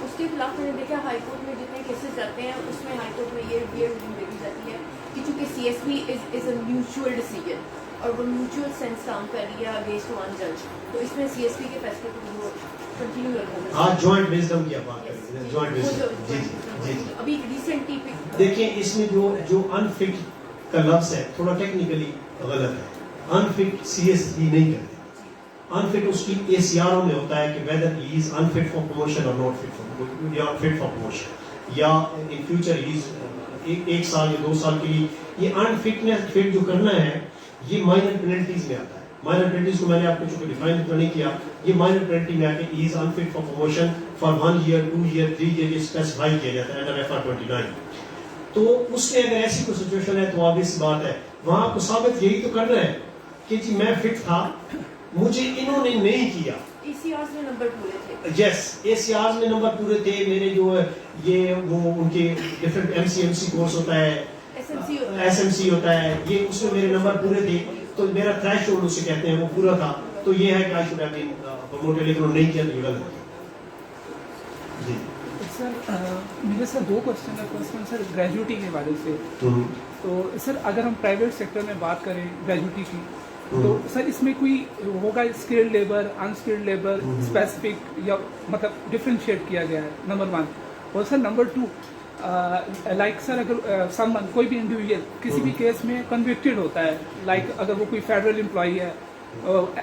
اس کے خلاف میں نے دیکھا ہائی کورٹ میں جتنے کیسز جاتے ہیں اس میں ہائی کورٹ میں یہ روling دی جاتی ہے کہ چونکہ CSP is a mutual decision اور وہ میوچل سینس کام کر رہی ہے اگینسٹ ون جج, تو اس میں CSP کے فیصلے کو وہ کنٹینیو رکھنا ہے. ہاں جوائنٹ وزڈم کی آپ بات کر رہے ہیں, جوائنٹ وزڈم. جی جی جی ابھی ریسنٹلی دیکھیں اس میں جو انفٹ کا لفظ ہے تھوڑا ٹیکنیکلی غلط ہے. انفٹ CSP نہیں کرتے, انفٹ اس کی ACRO میں ہوتا ہے کہ whether he is unfit for promotion اور ناٹ فٹ فار یا فٹ فار پروموشن, یا ان فیوچر ہی از 1 سال یا 2 سال کے لیے. یہ انفٹنس فٹ جو کرنا ہے یہ مائنر پینلٹیز میں آتا ہے. مائنر پینلٹیز کو میں نے آپ کو چونکہ ڈیفائن تو نہیں کیا, یہ مائنر پینلٹی میں آ کے he is unfit for promotion for 1 year 2 year 3 year یہ اسپیسیفائی کیا جاتا ہے انڈر FR 29. تو اس میں اگر ایسی کوئی سچویشن ہے تو obvious بات ہے وہاں آپ کو ثابت یہی تو کرنا ہے کہ جی میں فٹ تھا, مجھے انہوں نے نہیں کیا. ACRs میں نمبر پورے تھے. یس ACRs میں نمبر پورے تھے میرے, جو یہ وہ ان کے ڈفرینٹ MC کورس ہوتا ہے, SMC ہوتا ہے, یہ اس میں میرے نمبر پورے تھے, تو میرا تھریش ہولڈ اسے کہتے ہیں وہ پورا تھا. تو یہ ہے کہ I should have been promoted, لیکن انہوں نے نہیں کیا تو یہ غلط ہے. جی سر میرے سر 2 کوشچن ہے. فرسٹ ون سر گریجویٹی کے بارے سے. تو سر اگر ہم پرائیویٹ سیکٹر میں بات کریں گریجویٹی کی تو سر اس میں کوئی ہوگا skilled labour, unskilled labour, specific یا مطلب ڈفرینشیٹ کیا گیا ہے, نمبر 1. اور سر نمبر 2 لائک سر اگر سمن کوئی بھی انڈیویجول کسی بھی کیس میں کنوکٹیڈ ہوتا ہے, لائک اگر وہ کوئی فیڈرل امپلائی ہے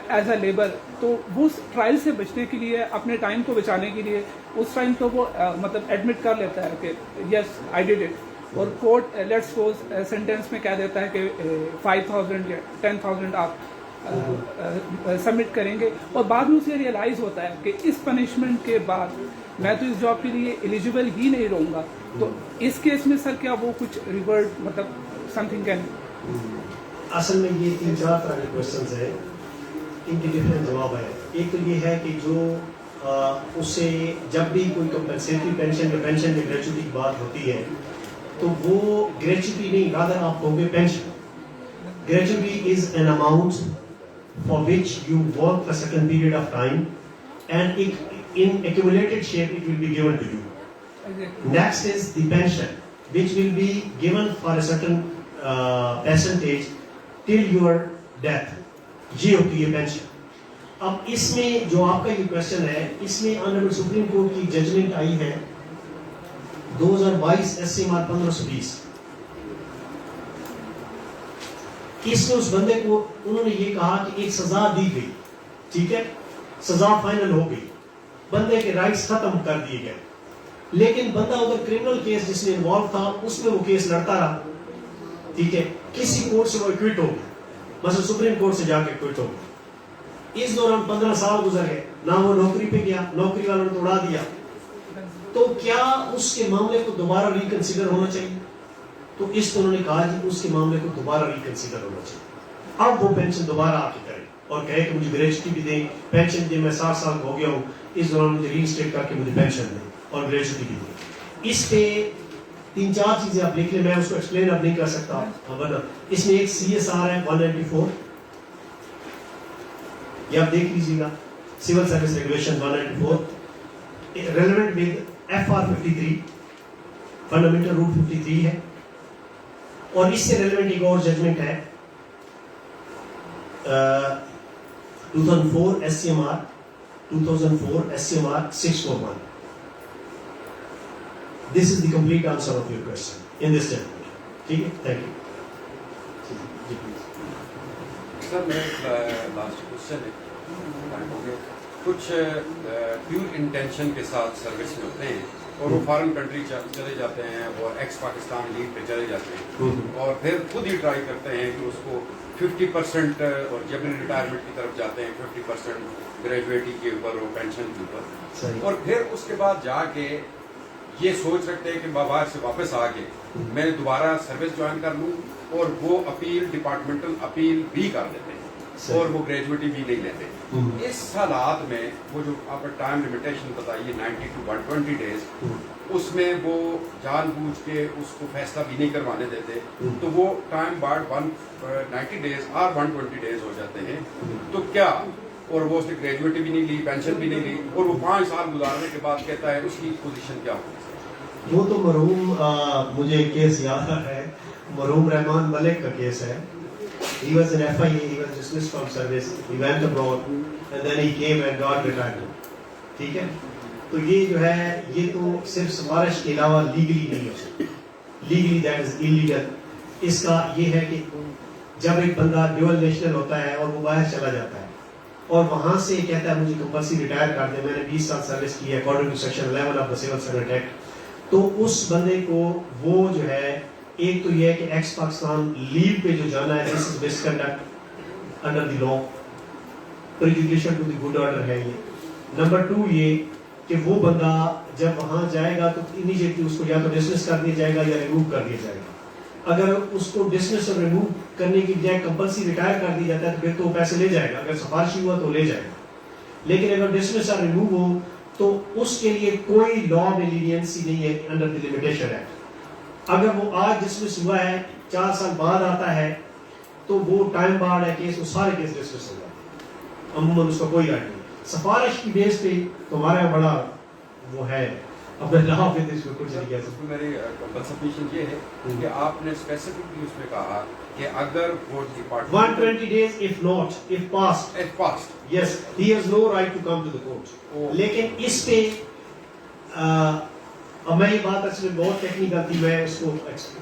ایز اے لیبر, تو وہ ٹرائل سے بچنے کے لیے, اپنے ٹائم کو بچانے کے لیے اس ٹائم تو وہ مطلب ایڈمٹ کر لیتا ہے کہ یس آئی ڈیڈ اٹ, اور کورٹ لیٹس سپوز سینٹینس میں کہہ دیتا ہے کہ 5000 یا 10,000 آپ سبمٹ کریں گے, اور بعد میں اسے ریئلائز ہوتا ہے کہ اس پنشمنٹ کے بعد میں تو اس جاب کے لیے ایلیجیبل ہی نہیں رہوں گا. تو اس کیس میں سر کیا وہ کچھ ریورٹ مطلب سم تھنگ کین, اصل میں یہ 3-4 طرح کے کوشچنز ہیں, ان کے ڈفرینٹ جواب ہے. ایک تو یہ ہے کہ جو اسے جب بھی کوئی کمپنسیٹری پینشن یا پینشن میں گریجویٹی کی بات ہوتی ہے تو وہ گریجویٹی نہیں, رادر آپ کہو گے pension. Gratuity is an amount for which you work for certain period of time and in accumulated shape it will be given to you. Next is the pension, which will be given for a certain percentage till your death. یہ ہوتی ہے pension. اب اس میں جو آپ کا یہ question ہے, اس میں آنریبل سپریم کورٹ کی ججمنٹ آئی ہے 2022 SCMR 1520. اس میں اس بندے کو انہوں نے یہ کہا کہ ایک سزا دی گئی, ٹھیک ہے, سزا فائنل ہو گئی, بندے کے رائٹس ختم کر دیے گئے, لیکن بندہ ادھر کرمنل کیس جس میں انوالو تھا اس میں وہ کیس لڑتا رہا, ٹھیک ہے, کسی کورٹ سے وہ ایکوٹ ہو گیا, مثلا سپریم کورٹ سے جا کے ایکوٹ ہو گیا. اس دوران 15 سال گزر گئے, نہ وہ نوکری پہ گیا, نوکری والوں نے توڑا دیا, تو کیا اس کے معاملے کو دوبارہ ریکنسیڈر ہونا چاہیے؟ تو اس کو انہوں نے کہا کہ اس کے معاملے کو دوبارہ ریکنسیڈر ہونا چاہیے. اب وہ پینشن دوبارہ آپ کی کرے اور کہے کہ مجھے گریجویٹی بھی دیں, پینشن دیں, میں 60 سال کا ہو گیا ہوں, اس دوران مجھے ری اسٹیٹ کر کے مجھے پینشن دیں اور گریجویٹی بھی دیں. اس پہ 3-4 چیزیں آپ لکھ لیں, میں اس کو ایکسپلین اب نہیں کر سکتا. اس میں ایک CSR ہے 194, یہ آپ دیکھ لیجیے گا, civil service regulation 194, relevant with FR 53, fundamental rule 53 ہے, اور اس سے ریلیونٹ ایک اور ججمنٹ ہے 2004 SCMR 641. This is the complete answer of your question in this judgment. ٹھیک ہے, thank you. سر میرا لاسٹ کوشچن ہے, کچھ پیور انٹینشن کے ساتھ سروس میں ہوتے ہیں اور وہ فارن کنٹری چلے جاتے ہیں اور ایکس پاکستان لیگ پہ چلے جاتے ہیں اور پھر خود ہی ٹرائی کرتے ہیں کہ اس کو 50% اور جب ریٹائرمنٹ کی طرف جاتے ہیں 50% گریجویٹی کے اوپر اور پینشن کے اوپر، اور پھر اس کے بعد جا کے یہ سوچ رکھتے ہیں کہ باہر سے واپس آ کے میں دوبارہ سروس جوائن کر لوں، اور وہ اپیل ڈپارٹمنٹل اپیل بھی کر دیتے ہیں اور وہ گریجویٹی بھی نہیں لیتے۔ اس حالات میں وہ جو آپ ٹائم لمیٹیشن بتائیے 90 to 120 days، اس میں وہ جان بوجھ کے اس کو فیصلہ بھی نہیں کروانے دیتے، تو وہ ٹائم بارڈ 90 days اور 120 days ہو جاتے ہیں، تو کیا، اور وہ اس نے گریجویٹی بھی نہیں لی، پینشن بھی نہیں لی، اور وہ 5 سال گزارنے کے بعد کہتا ہے اس کی پوزیشن کیا ہوگی؟ وہ تو مرحوم مجھے کیس یاد ہے، مرحوم رحمان ملک کا کیس ہے. He was an FIA, he was dismissed from service, he went abroad and then he came and got retirement. ٹھیک ہے، تو یہ جو ہے یہ تو صرف سفارش کے علاوہ لیگلی نہیں ہو سکتی، لیگلی دیٹ از انلیگل. اس کا یہ ہے کہ جب ایک بندہ ڈیول نیشنل ہوتا ہے اور وہ باہر چلا جاتا ہے اور وہاں سے کہتا ہے مجھے کمپلسری ریٹائر کر دیں، میں نے 20 سال سروس کی ہے according to section 11 of the civil servant act, تو اس بندے کو وہ جو ہے ایک تو یہ ہے کہ ایکس پاکستان لیو پہ جو جانا ہے this is misconduct under the law, prejudicial to the good order ہے یہ. نمبر 2 یہ کہ وہ بندہ جب وہاں جائے گا تو امیڈیٹلی اس کو یا تو ڈسمس کر دیا جائے گا یا ریموو کر دیا جائے گا. اگر اس کو ڈسمس اور ریموو کرنے کی بجائے کمپلسری ریٹائر کر دیا جاتا ہے تو پھر تو وہ پیسے لے جائے گا، اگر سفارشی ہوا تو لے جائے گا. لیکن اگر ڈسمس اور ریموو ہو تو اس کے لیے کوئی لا میں لینینسی نہیں ہے انڈر دی لمیٹیشن ایکٹ. اگر وہ آج ڈسمس ہوا ہے 4 سال بعد آتا ہے تو وہ ٹائم بارڈ ہے کیس، وہ سارے کیس ڈسمس ہو جاتے ہیں، عموماً اس کا کوئی رائٹ نہیں. سفارش کی بیس پہ تمہارا بڑا وہ ہے اپنے لا پہ اس میں کچھ نہیں کہہ سکتے. میری سبمیشن یہ ہے کہ آپ نے اسپیسیفکلی اس میں کہا کہ اگر وہ department 120 days if not if passed yes he has no right to come to the court. لیکن اس پہ اب میں یہ بات اصل میں بہت ٹیکنیکل تھی، میں اس کو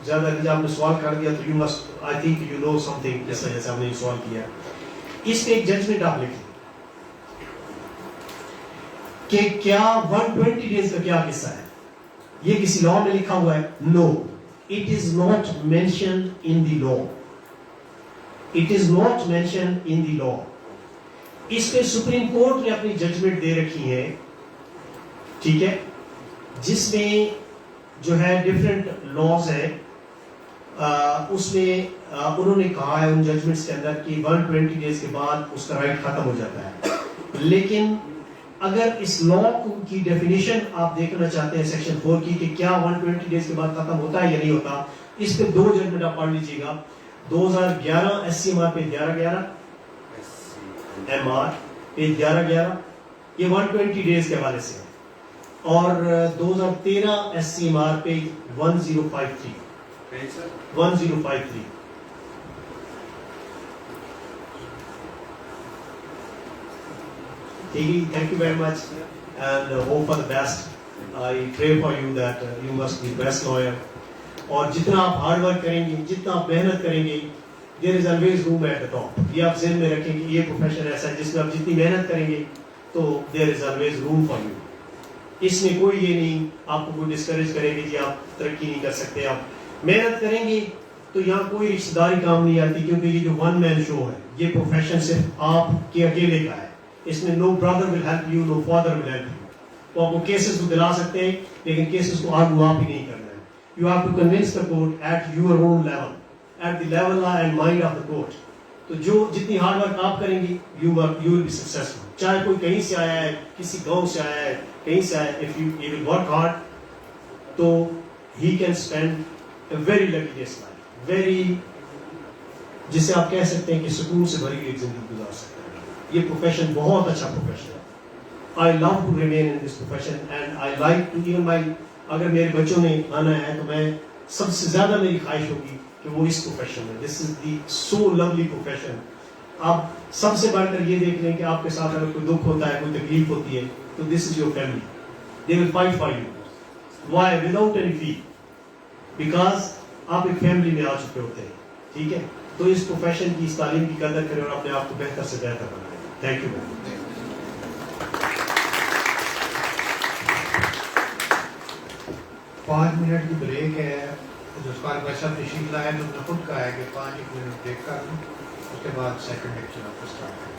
زیادہ نہیں، آپ نے سوال کر دیا تو you must I think you know something, جس وجہ سے ہم نے یہ سوال کیا. اس پہ ایک ججمنٹ آپ لکھیں کہ کیا 120 days کا کیا قصہ ہے، یہ کسی لا میں لکھا ہوا ہے؟ No, it is not mentioned in the law, it is not mentioned in the law. اس پہ سپریم کورٹ نے اپنی ججمنٹ دے رکھی ہے، ٹھیک ہے، جس میں جو ہے ڈفرینٹ لاز ہیں، اس میں انہوں نے کہا ہے ان ججمنٹس کے اندر کہ 120 days کے بعد اس کا رائٹ ختم ہو جاتا ہے. لیکن اگر اس لا کی ڈیفینیشن آپ دیکھنا چاہتے ہیں سیکشن 4 کی کہ کیا 120 days کے بعد ختم ہوتا ہے یا نہیں ہوتا، اس پہ 2 ججمنٹ آپ پڑھ لیجیے گا. 2011 SCMR پہ 1111 MR پہ 1111 یہ 120 days کے حوالے سے ہے، اور 2013 SCMR پہ 1053 Thank you very much and hope for the best. I pray for you that you must be best lawyer. اور جتنا آپ ہارڈ ورک کریں گے، جتنا آپ محنت کریں گے، there is always room at the top. یہ آپ ذہن میں رکھیں کہ یہ پروفیشن ایسا ہے جس میں آپ جتنی محنت کریں گے تو there is always room for you. اس میں کوئی یہ نہیں آپ کو کوئی ڈسکریج کرے گی جی آپ ترقی نہیں کر سکتے. آپ محنت کریں گے تو یہاں کوئی رشتہ داری کام نہیں آتی، کیونکہ یہ جو ون مین شو ہے، یہ پروفیشن صرف آپ کے اکیلے کا ہے. اس میں no brother will help you, no father will help you. تو آپ کو کیسز کو دلا سکتے ہیں لیکن کیسز کو آرگو آپ ہی نہیں کرنا ہے. You have to convince the court at your own level, at the level and mind of the court. تو جو جتنی ہارڈ ورک آپ کریں گے یو ول بی سکسیسفل. چاہے کوئی کہیں سے آیا ہے، کسی گاؤں سے آیا ہے، کہیں سے آیا ہے، if you will work hard تو he can spend a very luxurious life, very جسے آپ کہہ سکتے ہیں کہ سکون سے بھری ایک زندگی گزار سکتے ہیں. یہ پروفیشن بہت اچھا پروفیشن ہے. I love to remain in this profession and I like to even my اگر میرے بچوں نے آنا ہے تو میں سب سے زیادہ میری خواہش ہوگی کہ وہ اس پروفیشن میں. This is the so lovely profession. آپ سب سے بڑھ کر یہ دیکھ لیں کہ آپ کے ساتھ اگر کوئی دکھ ہوتا ہے، کوئی تکلیف ہوتی ہے تو this is your family. They will fight for you. Why? Without any fee. Because آپ ایک فیملی میں آ چکے ہوتے ہیں. ٹھیک ہے، تو اس پروفیشن کی، اس تعلیم کی قدر کریں اور اپنے آپ کو بہتر سے بہتر بنائیں. Thank you. 5 منٹ کی بریک ہے. جو بھائی صاحب تشریف لائے تو انہوں نے خود کہا ہے کہ 5 منٹ بریک کر لوں, اس کے بعد سیکنڈ لیکچر آپ کو اسٹارٹ کریں.